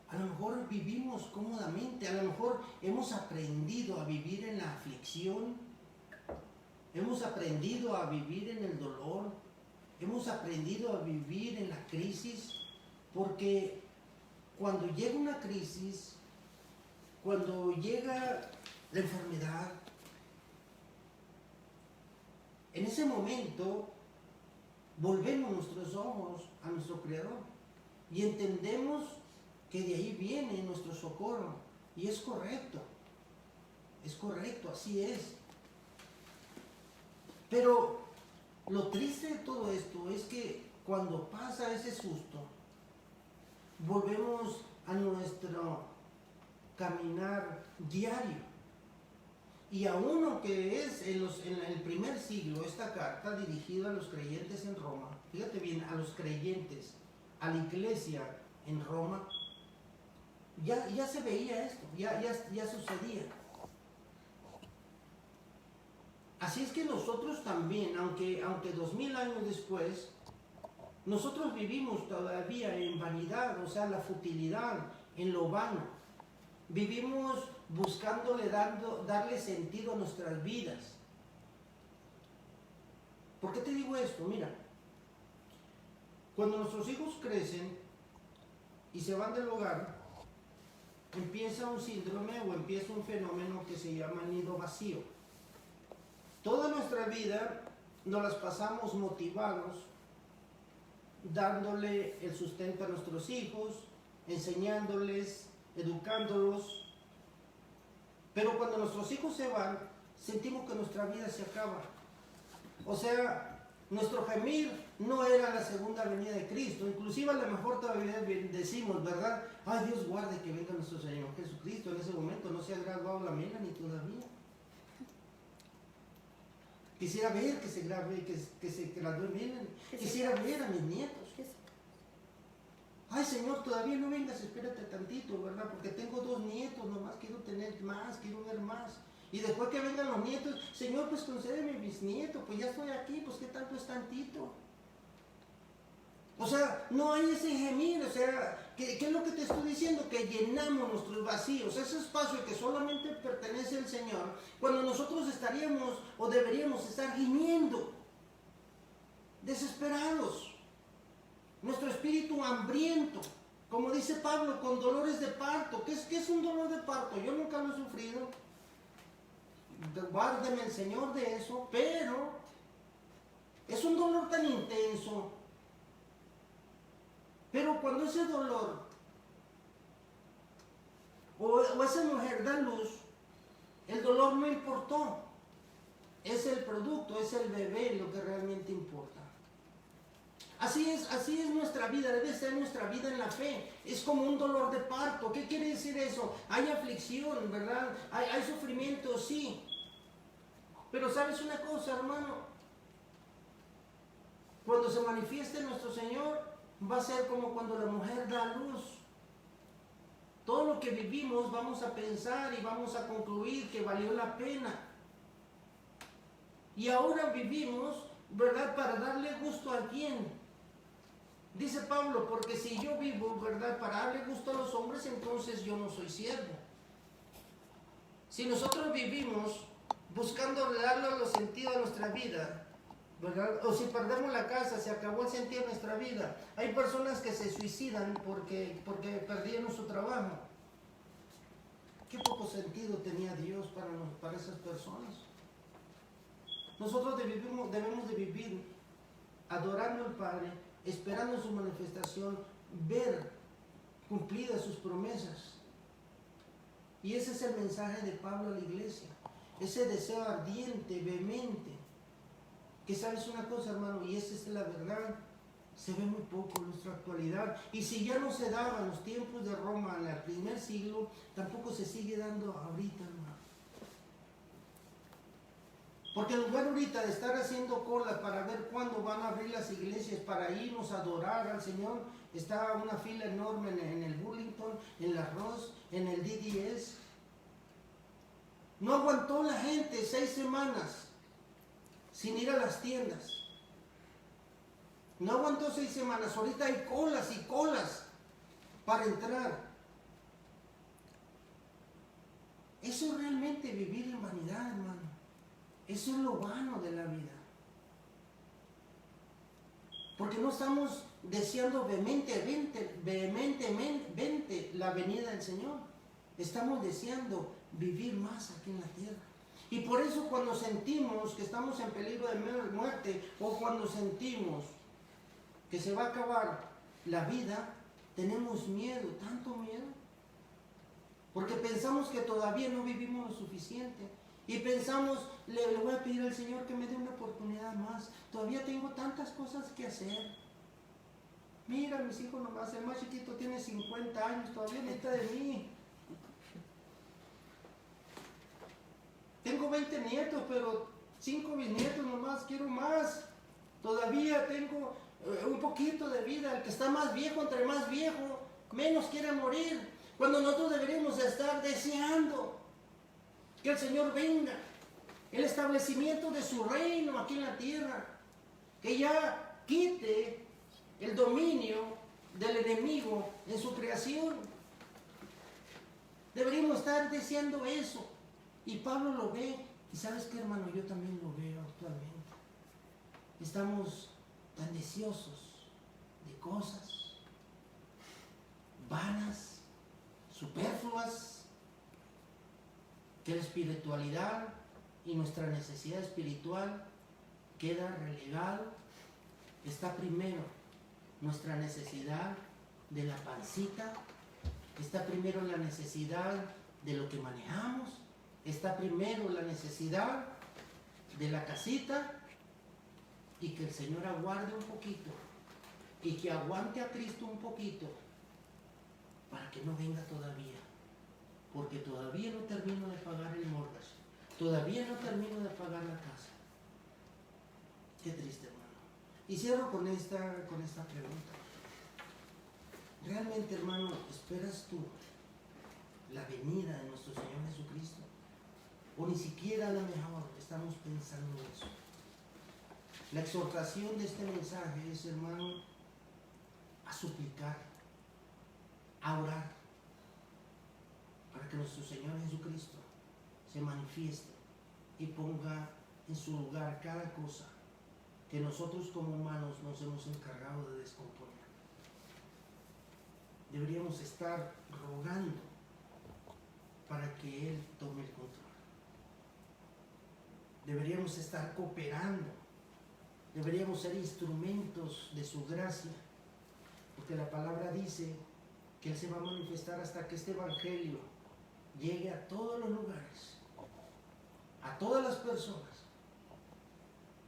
A lo mejor vivimos cómodamente, a lo mejor hemos aprendido a vivir en la aflicción, hemos aprendido a vivir en el dolor, hemos aprendido a vivir en la crisis, porque cuando llega una crisis, cuando llega la enfermedad, en ese momento volvemos nuestros ojos a nuestro Creador y entendemos que de ahí viene nuestro socorro. Y es correcto, así es. Pero lo triste de todo esto es que cuando pasa ese susto, volvemos a nuestro caminar diario. Y a uno que es en el primer siglo, esta carta dirigida a los creyentes en Roma, fíjate bien, a los creyentes, a la iglesia en Roma, ya se veía esto, ya sucedía. Así es que nosotros también, aunque 2000 años después, nosotros vivimos todavía en vanidad, o sea, la futilidad, en lo vano. Vivimos buscándole, darle sentido a nuestras vidas. ¿Por qué te digo esto? Mira, Cuando nuestros hijos crecen y se van del hogar, empieza un síndrome o empieza un fenómeno que se llama nido vacío. Toda nuestra vida nos las pasamos motivados, dándole el sustento a nuestros hijos, enseñándoles, educándolos. Pero cuando nuestros hijos se van, sentimos que nuestra vida se acaba. O sea, nuestro gemir no era la segunda venida de Cristo. Inclusive a lo mejor todavía decimos, ¿verdad? Ay, Dios guarde que venga nuestro Señor Jesucristo. En ese momento no se ha graduado la Melanie todavía. Quisiera ver que se gradúe, que se gradúe Melanie. Quisiera ver a mis nietos. Ay, Señor, todavía no vengas, espérate tantito, ¿verdad? Porque tengo 2 nietos, nomás quiero tener más, quiero ver más. Y después que vengan los nietos, Señor, pues concédeme bisnieto, pues ya estoy aquí, pues qué tanto es tantito. O sea, no hay ese gemir, o sea, ¿qué es lo que te estoy diciendo? Que llenamos nuestros vacíos, ese espacio que solamente pertenece al Señor, cuando nosotros estaríamos o deberíamos estar gimiendo, desesperados, nuestro espíritu hambriento, como dice Pablo, con dolores de parto. ¿Qué es un dolor de parto? Yo nunca lo he sufrido, guárdeme el Señor de eso, pero es un dolor tan intenso. Pero cuando ese dolor o esa mujer da luz, el dolor no importó. Es el producto, es el bebé lo que realmente importa. Así es nuestra vida, debe ser nuestra vida en la fe. Es como un dolor de parto. ¿Qué quiere decir eso? Hay aflicción, ¿verdad? Hay sufrimiento, sí. Pero ¿sabes una cosa, hermano? Cuando se manifieste nuestro Señor, va a ser como cuando la mujer da luz. Todo lo que vivimos vamos a pensar y vamos a concluir que valió la pena. Y ahora vivimos, ¿verdad?, para darle gusto a quién. Dice Pablo, porque si yo vivo, ¿verdad?, para darle gusto a los hombres, entonces yo no soy siervo. Si nosotros vivimos buscando darle los sentidos a nuestra vida, ¿verdad?, o si perdemos la casa, se acabó el sentido de nuestra vida. Hay personas que se suicidan porque perdieron su trabajo. Qué poco sentido tenía Dios para esas personas. Nosotros debemos de vivir adorando al Padre, esperando su manifestación, ver cumplidas sus promesas. Y ese es el mensaje de Pablo a la iglesia, ese deseo ardiente, vehemente, que sabes una cosa, hermano, y esa es la verdad, se ve muy poco en nuestra actualidad. Y si ya no se daba en los tiempos de Roma, en el primer siglo, tampoco se sigue dando ahorita, hermano. Porque en lugar ahorita de estar haciendo cola para ver cuándo van a abrir las iglesias para irnos a adorar al Señor, está una fila enorme en el Burlington, en la Ross, en el DDS. No aguantó la gente 6 semanas sin ir a las tiendas. No aguantó 6 semanas. Ahorita hay colas y colas para entrar. Eso es realmente vivir en vanidad, hermano. Eso es lo vano de la vida. Porque no estamos deseando vehementemente la venida del Señor. Estamos deseando vivir más aquí en la tierra. Y por eso cuando sentimos que estamos en peligro de muerte, o cuando sentimos que se va a acabar la vida, tenemos miedo, tanto miedo. Porque pensamos que todavía no vivimos lo suficiente. Y pensamos, le voy a pedir al Señor que me dé una oportunidad más. Todavía tengo tantas cosas que hacer. Mira, mis hijos nomás, el más chiquito tiene 50 años, todavía necesita de mí. Tengo 20 nietos, pero 5 bisnietos nomás, quiero más. Todavía tengo un poquito de vida. El que está más viejo, entre más viejo, menos quiere morir. Cuando nosotros deberíamos estar deseando que el Señor venga, el establecimiento de su reino aquí en la tierra, que ya quite el dominio del enemigo en su creación. Deberíamos estar deseando eso. Y Pablo lo ve. Y sabes qué, hermano, yo también lo veo actualmente. Estamos tan deseosos de cosas vanas, superfluas, que la espiritualidad y nuestra necesidad espiritual queda relegado. Está primero nuestra necesidad de la pancita, está primero la necesidad de lo que manejamos, está primero la necesidad de la casita, y que el Señor aguarde un poquito y que aguante a Cristo un poquito para que no venga todavía, porque todavía no termino de pagar el mortgage, todavía no termino de pagar la casa. Qué triste, hermano. Y cierro con esta pregunta. ¿Realmente, hermano, esperas tú la venida de nuestro Señor Jesucristo? ¿O ni siquiera a lo mejor estamos pensando en eso? La exhortación de este mensaje es, hermano, a suplicar, a orar, para que nuestro Señor Jesucristo se manifieste y ponga en su lugar cada cosa que nosotros como humanos nos hemos encargado de descomponer. Deberíamos estar rogando para que Él tome el control. Deberíamos estar cooperando. Deberíamos ser instrumentos de su gracia, porque la palabra dice que Él se va a manifestar hasta que este evangelio llegue a todos los lugares, a todas las personas.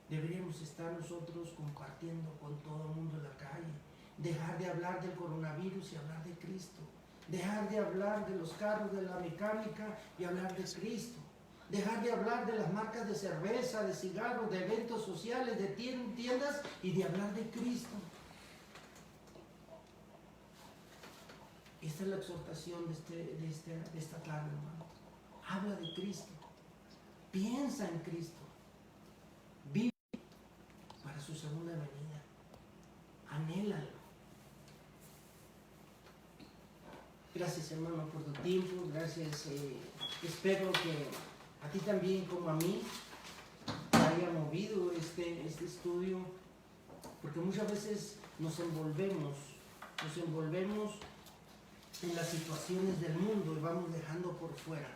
Deberíamos estar nosotros compartiendo con todo el mundo en la calle, dejar de hablar del coronavirus y hablar de Cristo, dejar de hablar de los carros de la mecánica y hablar de Cristo, dejar de hablar de las marcas de cerveza, de cigarros, de eventos sociales, de tiendas, y de hablar de Cristo. Esta es la exhortación de esta tarde, hermano. Habla de Cristo, piensa en Cristo, vive para su segunda venida, anhélalo. Gracias, hermano, por tu tiempo. Gracias. Espero que a ti también, como a mí, te haya movido este estudio, porque muchas veces nos envolvemos en las situaciones del mundo y vamos dejando por fuera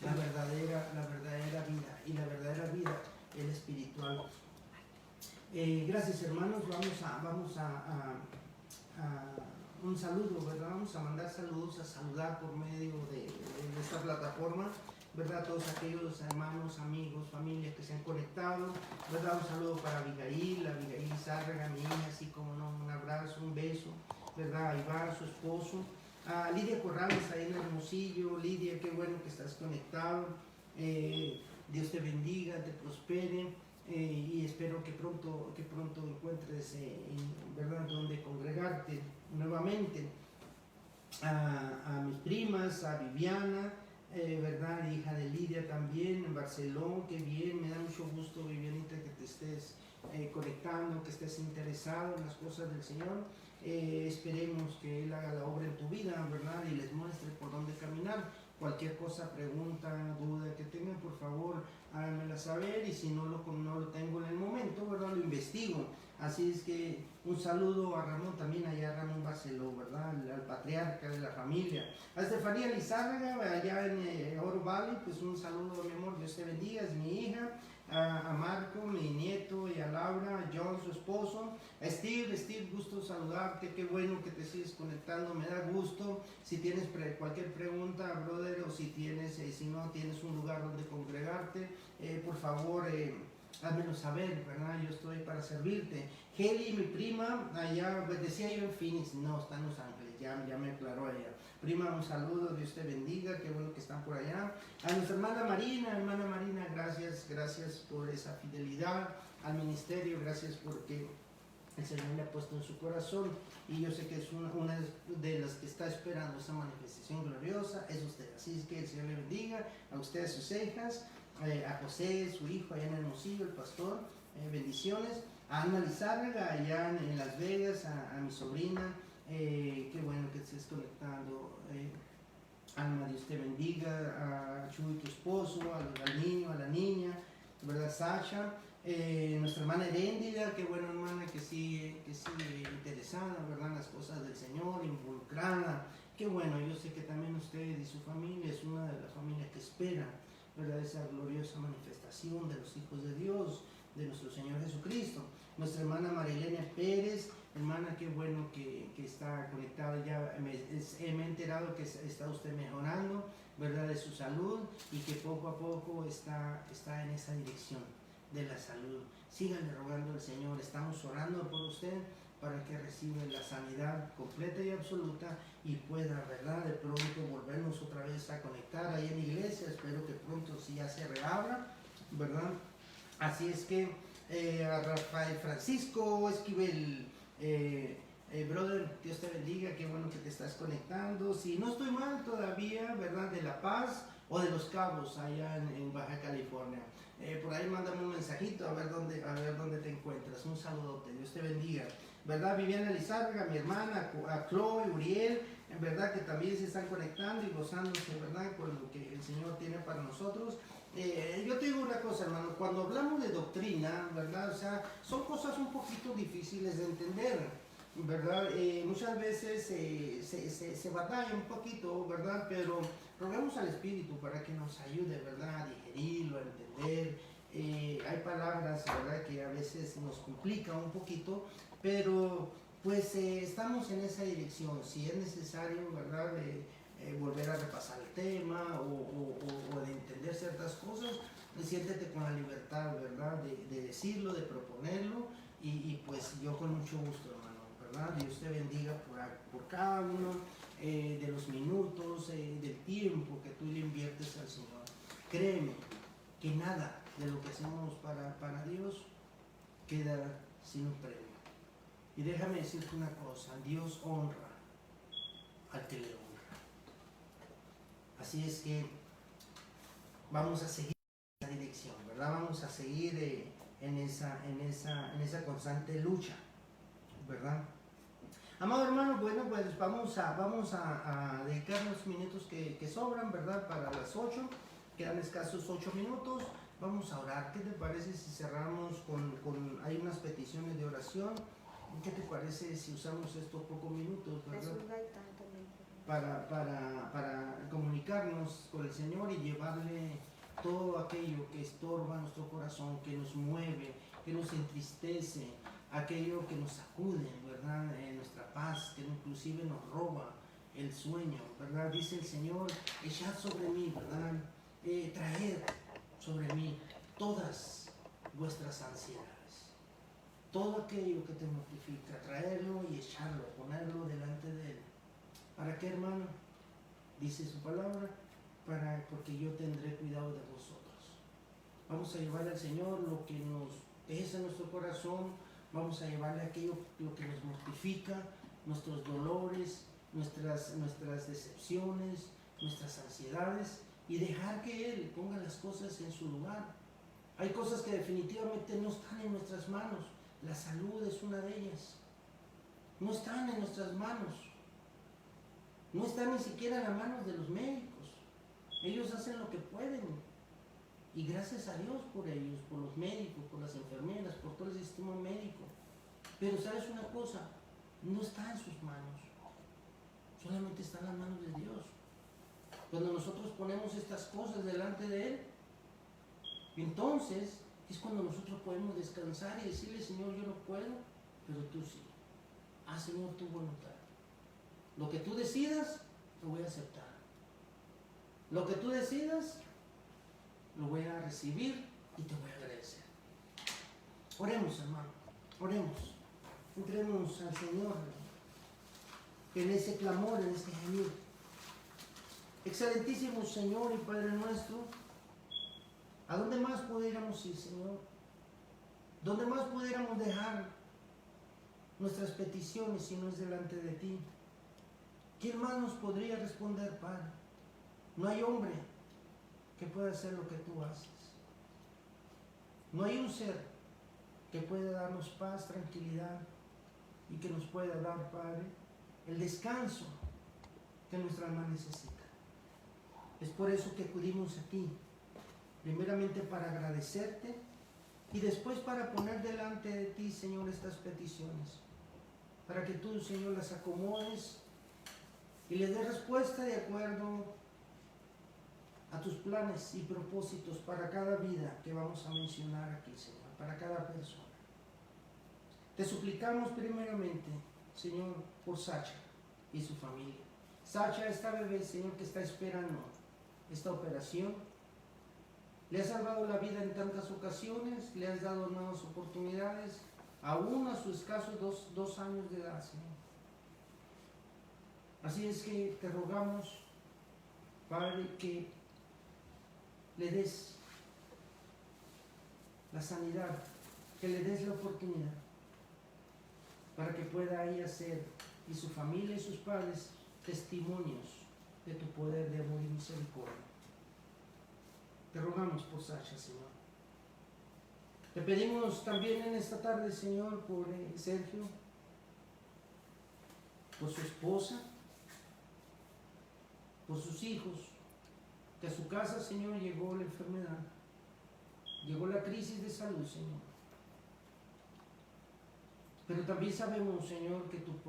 la verdadera vida, y la verdadera vida es la espiritual. Gracias, hermanos. Vamos a un saludo, ¿verdad? Vamos a mandar saludos, a saludar por medio de esta plataforma, ¿verdad? Todos aquellos hermanos, amigos, familias que se han conectado, ¿verdad? Un saludo para Abigail Zárraga, mi hija, así como no, un abrazo, un beso, ¿verdad? A Iván, su esposo, a Lidia Corrales ahí en Hermosillo. Lidia, qué bueno que estás conectado. Dios te bendiga, te prospere. Y espero que pronto encuentres, ¿verdad?, donde congregarte nuevamente. A mis primas, a Viviana, ¿verdad?, hija de Lidia también, en Barcelona. Qué bien, me da mucho gusto, Vivianita, que te estés conectando, que estés interesado en las cosas del Señor. Esperemos que Él haga la obra en tu vida, ¿verdad?, y les muestre por dónde caminar. Cualquier cosa, pregunta, duda que tengan, por favor, háganmela saber, y si no lo tengo en el momento, ¿verdad?, lo investigo. Así es que un saludo a Ramón también, allá Ramón Barceló, ¿verdad?, al patriarca de la familia. A Estefanía Lizárraga, allá en Oro Valley, pues un saludo, mi amor, Dios te bendiga, es mi hija. A Marco, mi nieto, y a Laura, a John, su esposo, a Steve, gusto saludarte, qué bueno que te sigues conectando, me da gusto. Si tienes cualquier pregunta, brother, o si no tienes un lugar donde congregarte, por favor, házmelo saber, ¿verdad? Yo estoy para servirte. Heli, mi prima, allá, pues decía yo en Phoenix, no, está en Los Ángeles, ya me aclaró ella. Prima, un saludo, Dios te bendiga, qué bueno que están por allá. A nuestra hermana Marina, gracias por esa fidelidad al ministerio, gracias porque el Señor le ha puesto en su corazón, y yo sé que es una de las que está esperando esa manifestación gloriosa, es usted. Así es que el Señor le bendiga a usted, a sus hijas, a José, su hijo allá en Hermosillo, el pastor, bendiciones. A Alma Lizárraga allá en Las Vegas, a mi sobrina, qué bueno que estés conectando. Alma, Dios te bendiga. A Chuy, tu esposo, al niño, a la niña, ¿verdad? Sasha, Nuestra hermana Heréndida, qué buena hermana que sigue interesada, ¿verdad? En las cosas del Señor, involucrada. Qué bueno, yo sé que también usted y su familia es una de las familias que espera, ¿verdad? Esa gloriosa manifestación de los hijos de Dios, de nuestro Señor Jesucristo. Nuestra hermana Marilena Pérez, hermana, qué bueno que está conectada. Ya me he enterado que está usted mejorando, ¿verdad? De su salud y que poco a poco está en esa dirección de la salud. Síganle rogando al Señor, estamos orando por usted para que reciba la sanidad completa y absoluta y pueda, ¿verdad?, de pronto volvernos otra vez a conectar ahí en la iglesia. Espero que pronto sí ya se reabra, ¿verdad? Así es que a Rafael Francisco Esquivel, brother, Dios te bendiga, qué bueno que te estás conectando. Si no estoy mal todavía, ¿verdad?, de La Paz o de Los Cabos, allá en Baja California. Por ahí mándame un mensajito a ver dónde te encuentras. Un saludote, Dios te bendiga. ¿Verdad? Viviana Lizárraga, mi hermana, a Chloe, Uriel, en verdad que también se están conectando y gozándose, ¿verdad?, con lo que el Señor tiene para nosotros. Yo te digo una cosa, hermano, cuando hablamos de doctrina, ¿verdad? O sea, son cosas un poquito difíciles de entender, ¿verdad? Muchas veces se batalla un poquito, ¿verdad? Pero roguemos al Espíritu para que nos ayude, ¿verdad?, a digerirlo, a entender. Hay palabras, ¿verdad?, que a veces nos complican un poquito, pero pues estamos en esa dirección. Si es necesario, ¿verdad?, volver a repasar el tema o de entender ciertas cosas, siéntete con la libertad, ¿verdad?, de decirlo, de proponerlo y pues yo con mucho gusto, hermano, ¿verdad? Dios te bendiga por cada uno de los minutos, del tiempo que tú le inviertes al Señor. Créeme que nada de lo que hacemos para Dios queda sin un premio. Y déjame decirte una cosa, Dios honra al que le honra. Así es que vamos a seguir en esa dirección, ¿verdad? Vamos a seguir en esa constante lucha, ¿verdad? Amado hermano, bueno, pues vamos a dedicar los minutos que sobran, ¿verdad?, para las 8. Quedan escasos 8 minutos. Vamos a orar. ¿Qué te parece si cerramos hay unas peticiones de oración? ¿Qué te parece si usamos estos pocos minutos, ¿verdad?, para comunicarnos con el Señor y llevarle todo aquello que estorba nuestro corazón, que nos mueve, que nos entristece, aquello que nos sacude, ¿verdad?, nuestra paz, que inclusive nos roba el sueño, ¿verdad? Dice el Señor, echad sobre mí, ¿verdad?, traed sobre mí todas vuestras ansiedades. Todo aquello que te mortifica, traerlo y echarlo, ponerlo delante de Él. ¿Para qué, hermano? Dice su palabra, porque yo tendré cuidado de vosotros. Vamos a llevarle al Señor lo que nos pesa en nuestro corazón, vamos a llevarle aquello lo que nos mortifica, nuestros dolores, nuestras decepciones, nuestras ansiedades, y dejar que Él ponga las cosas en su lugar. Hay cosas que definitivamente no están en nuestras manos. La salud es una de ellas. No están en nuestras manos. No están ni siquiera en las manos de los médicos. Ellos hacen lo que pueden. Y gracias a Dios por ellos, por los médicos, por las enfermeras, por todo el sistema médico. Pero ¿sabes una cosa? No está en sus manos. Solamente está en las manos de Dios. Cuando nosotros ponemos estas cosas delante de Él, entonces es cuando nosotros podemos descansar y decirle, Señor, yo no puedo, pero tú sí. Haz, Señor, tu voluntad. Lo que tú decidas, lo voy a aceptar. Lo que tú decidas, lo voy a recibir y te voy a agradecer. Oremos, hermano, oremos. Entremos al Señor en ese clamor, en ese gemir. Excelentísimo Señor y Padre nuestro, ¿a dónde más pudiéramos ir, Señor? ¿Dónde más pudiéramos dejar nuestras peticiones si no es delante de ti? ¿Quién más nos podría responder, Padre? No hay hombre que pueda hacer lo que tú haces. No hay un ser que pueda darnos paz, tranquilidad y que nos pueda dar, Padre, el descanso que nuestra alma necesita. Es por eso que acudimos a ti, primeramente para agradecerte Y después para poner delante de ti, Señor, estas peticiones, para que tú, Señor, las acomodes y les des respuesta de acuerdo a tus planes y propósitos para cada vida que vamos a mencionar aquí, Señor, para cada persona. Te suplicamos primeramente, Señor, por Sacha y su familia. Sacha, esta bebé, Señor, que está esperando esta operación, le has salvado la vida en tantas ocasiones, le has dado nuevas oportunidades, aún a sus escasos dos años de edad, Señor. Así es que te rogamos, Padre, que le des la sanidad, que le des la oportunidad para que pueda ella ser, y su familia y sus padres, testimonios de tu poder de amor y misericordia. Te rogamos por Sacha, Señor. Te pedimos también en esta tarde, Señor, por Sergio, por su esposa, por sus hijos, que a su casa, Señor, llegó la enfermedad, llegó la crisis de salud, Señor. Pero también sabemos, Señor, que por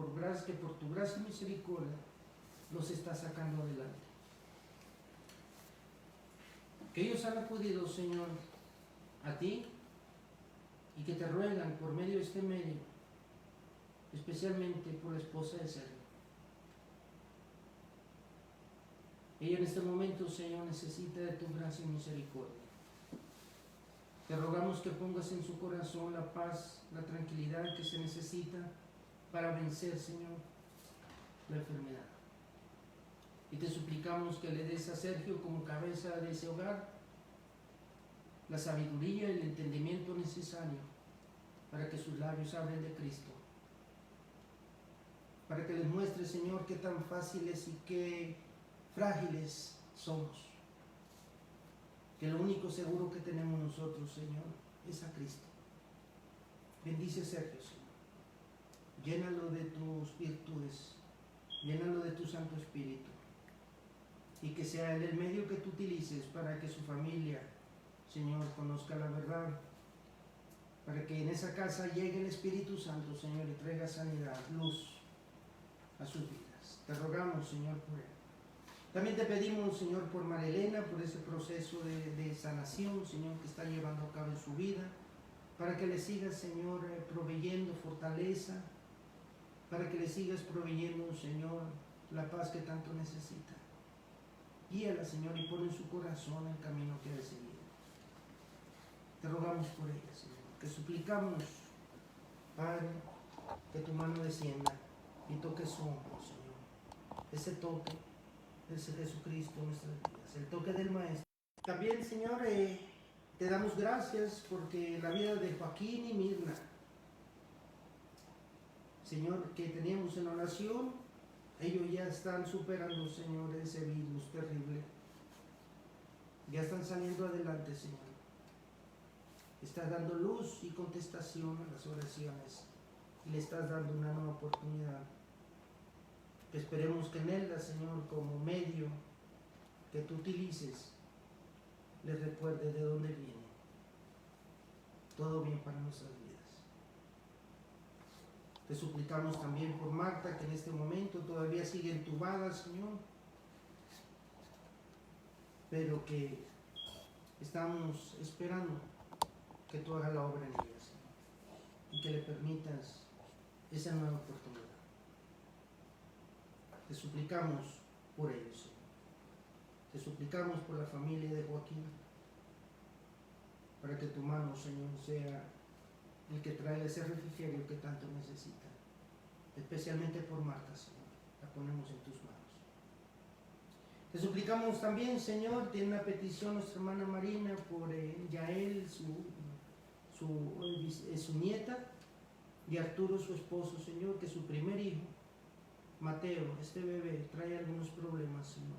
tu gracia y misericordia los está sacando adelante. Que ellos han acudido, Señor, a ti y que te ruegan por medio de este medio, especialmente por la esposa de Sergio. Ella en este momento, Señor, necesita de tu gracia y misericordia. Te rogamos que pongas en su corazón la paz, la tranquilidad que se necesita para vencer, Señor, la enfermedad. Y te suplicamos que le des a Sergio como cabeza de ese hogar la sabiduría y el entendimiento necesario para que sus labios hablen de Cristo. Para que les muestre, Señor, qué tan fáciles y qué frágiles somos. Que lo único seguro que tenemos nosotros, Señor, es a Cristo. Bendice a Sergio, Señor. Llénalo de tus virtudes, llénalo de tu Santo Espíritu. Y que sea Él el medio que tú utilices para que su familia, Señor, conozca la verdad. Para que en esa casa llegue el Espíritu Santo, Señor, y traiga sanidad, luz a sus vidas. Te rogamos, Señor, por Él. También te pedimos, Señor, por Marilena, por ese proceso de sanación, Señor, que está llevando a cabo en su vida, para que le sigas, Señor, proveyendo fortaleza, para que le sigas proveyendo, Señor, la paz que tanto necesita. Guíala, Señor, y pon en su corazón el camino que ha de seguir. Te rogamos por ella, Señor, que suplicamos, Padre, que tu mano descienda y toque su hombro, Señor. Ese toque es Jesucristo en nuestras vidas, el toque del Maestro. También, Señor, te damos gracias porque la vida de Joaquín y Mirna, Señor, que teníamos en oración, ellos ya están superando, Señor, ese virus terrible. Ya están saliendo adelante, Señor. Estás dando luz y contestación a las oraciones y le estás dando una nueva oportunidad. Esperemos que en él, Señor, como medio que tú utilices, les recuerde de dónde viene. Todo bien para nuestras vidas. Te suplicamos también por Marta, que en este momento todavía sigue entubada, Señor, pero que estamos esperando que tú hagas la obra en ella, Señor, y que le permitas esa nueva oportunidad. Te suplicamos por ellos, Señor. Te suplicamos por la familia de Joaquín, para que tu mano, Señor, sea el que trae ese refrigerio que tanto necesita. Especialmente por Marta, Señor. La ponemos en tus manos. Te suplicamos también, Señor, tiene una petición nuestra hermana Marina por Yael, su nieta, y Arturo, su esposo, Señor, que su primer hijo, Mateo, este bebé, trae algunos problemas, Señor.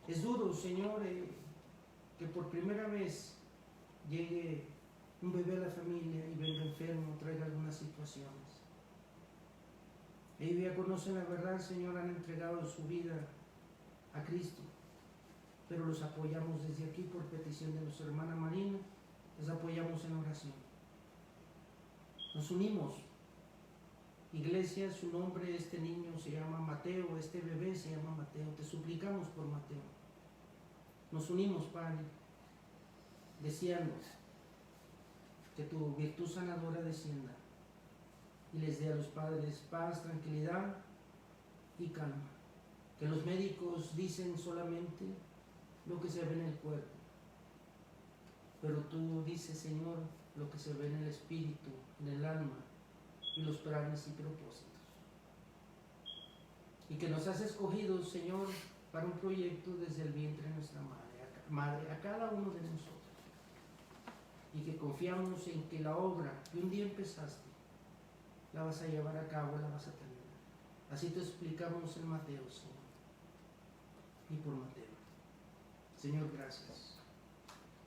Es duro, Señor, que por primera vez llegue un bebé a la familia y venga enfermo, traiga algunas situaciones. Ellos ya conocen la verdad, Señor, han entregado su vida a Cristo, pero los apoyamos desde aquí por petición de nuestra hermana Marina, les apoyamos en oración. Nos unimos. Iglesia, su nombre, este niño se llama Mateo, este bebé se llama Mateo, te suplicamos por Mateo. Nos unimos, Padre, deseando que tu virtud sanadora descienda y les dé a los padres paz, tranquilidad y calma. Que los médicos dicen solamente lo que se ve en el cuerpo, pero tú dices, Señor, lo que se ve en el espíritu, en el alma y los planes y propósitos. Y que nos has escogido, Señor, para un proyecto desde el vientre de nuestra madre, a cada uno de nosotros. Y que confiamos en que la obra que un día empezaste, la vas a llevar a cabo, la vas a terminar. Así te explicamos en Mateo, Señor. Y por Mateo. Señor, gracias.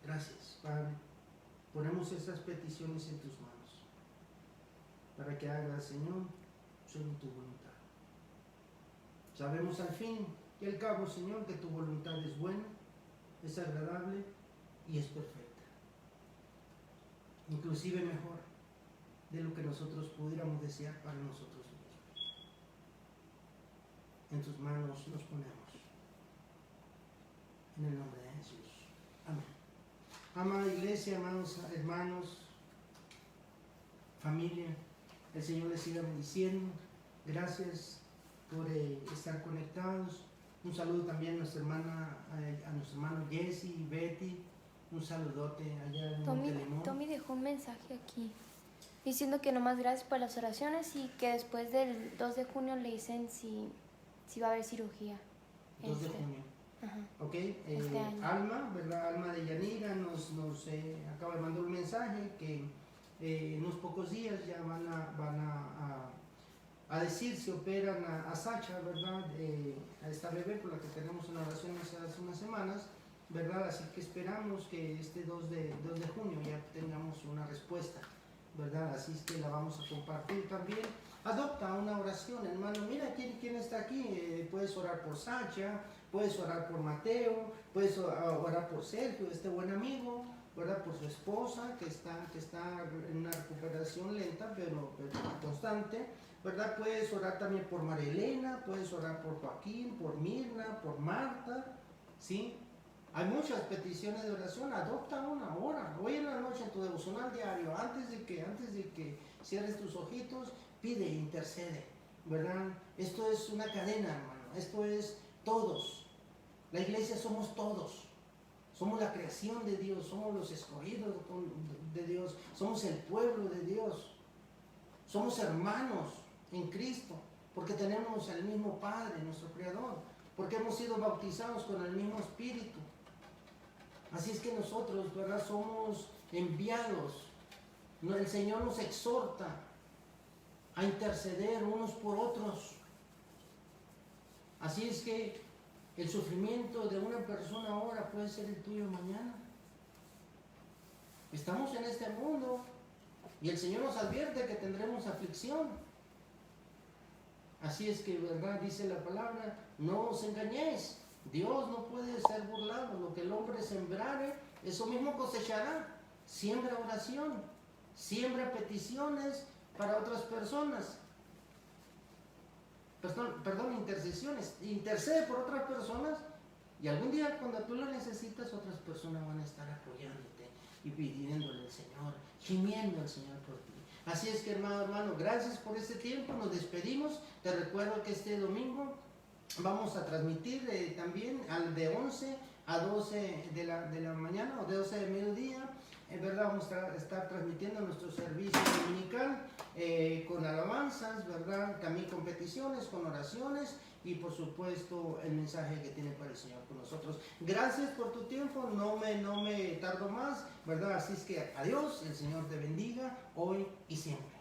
Gracias, Padre. Ponemos estas peticiones en tus manos, para que hagas, Señor, según tu voluntad. Sabemos al fin y al cabo, Señor, que tu voluntad es buena, es agradable y es perfecta. Inclusive mejor de lo que nosotros pudiéramos desear para nosotros mismos. En tus manos nos ponemos. En el nombre de Jesús. Amén. Amada iglesia, amados hermanos, familia, el Señor les siga bendiciendo. Gracias por estar conectados. Un saludo también a nuestra hermana, a nuestro hermano Jesse y Betty. Un saludote allá en Montelimón. Tommy dejó un mensaje aquí diciendo que nomás gracias por las oraciones y que después del 2 de junio le dicen si va a haber cirugía. 2 de junio. Ajá. Ok, Este año. Alma, ¿verdad? Alma de Yanira nos acaba de mandar un mensaje que en unos pocos días ya van a decir si operan a Sacha, ¿verdad? A esta bebé por la que tenemos una oración hace unas semanas, ¿verdad? Así que esperamos que este 2 de junio ya tengamos una respuesta, ¿verdad? Así es que la vamos a compartir también. Adopta una oración, hermano. Mira quién está aquí. Puedes orar por Sacha, puedes orar por Mateo, puedes orar por Sergio, este buen amigo, ¿verdad? Por su esposa que está en una recuperación lenta pero constante, ¿verdad? Puedes orar también por María Elena, puedes orar por Joaquín, por Mirna, por Marta, ¿sí? Hay muchas peticiones de oración. Adopta una hora. Hoy en la noche en tu devocional diario, antes de que cierres tus ojitos, pide, intercede, ¿verdad? Esto es una cadena, hermano. Esto es todos. La iglesia somos todos. Somos la creación de Dios, somos los escogidos de Dios, somos el pueblo de Dios. Somos hermanos en Cristo, porque tenemos el mismo Padre, nuestro Creador, porque hemos sido bautizados con el mismo Espíritu. Así es que nosotros, ¿verdad? Somos enviados. El Señor nos exhorta a interceder unos por otros. Así es que el sufrimiento de una persona ahora puede ser el tuyo mañana. Estamos en este mundo y el Señor nos advierte que tendremos aflicción. Así es que, ¿verdad? Dice la palabra, no os engañéis. Dios no puede ser burlado. Lo que el hombre sembrare, eso mismo cosechará. Siembra oración, siembra peticiones para otras personas. Perdón, intercesiones. Intercede por otras personas y algún día cuando tú lo necesitas, otras personas van a estar apoyándote y pidiéndole al Señor, gimiendo al Señor por ti. Así es que, hermano, gracias por este tiempo. Nos despedimos. Te recuerdo que este domingo vamos a transmitir también de 11 a 12 de la mañana o de 12 de mediodía. ¿Verdad? Vamos a estar transmitiendo nuestro servicio dominical con alabanzas, ¿verdad? También con peticiones, con oraciones y por supuesto el mensaje que tiene para el Señor con nosotros. Gracias por tu tiempo, no me tardo más, ¿verdad? Así es que adiós, el Señor te bendiga hoy y siempre.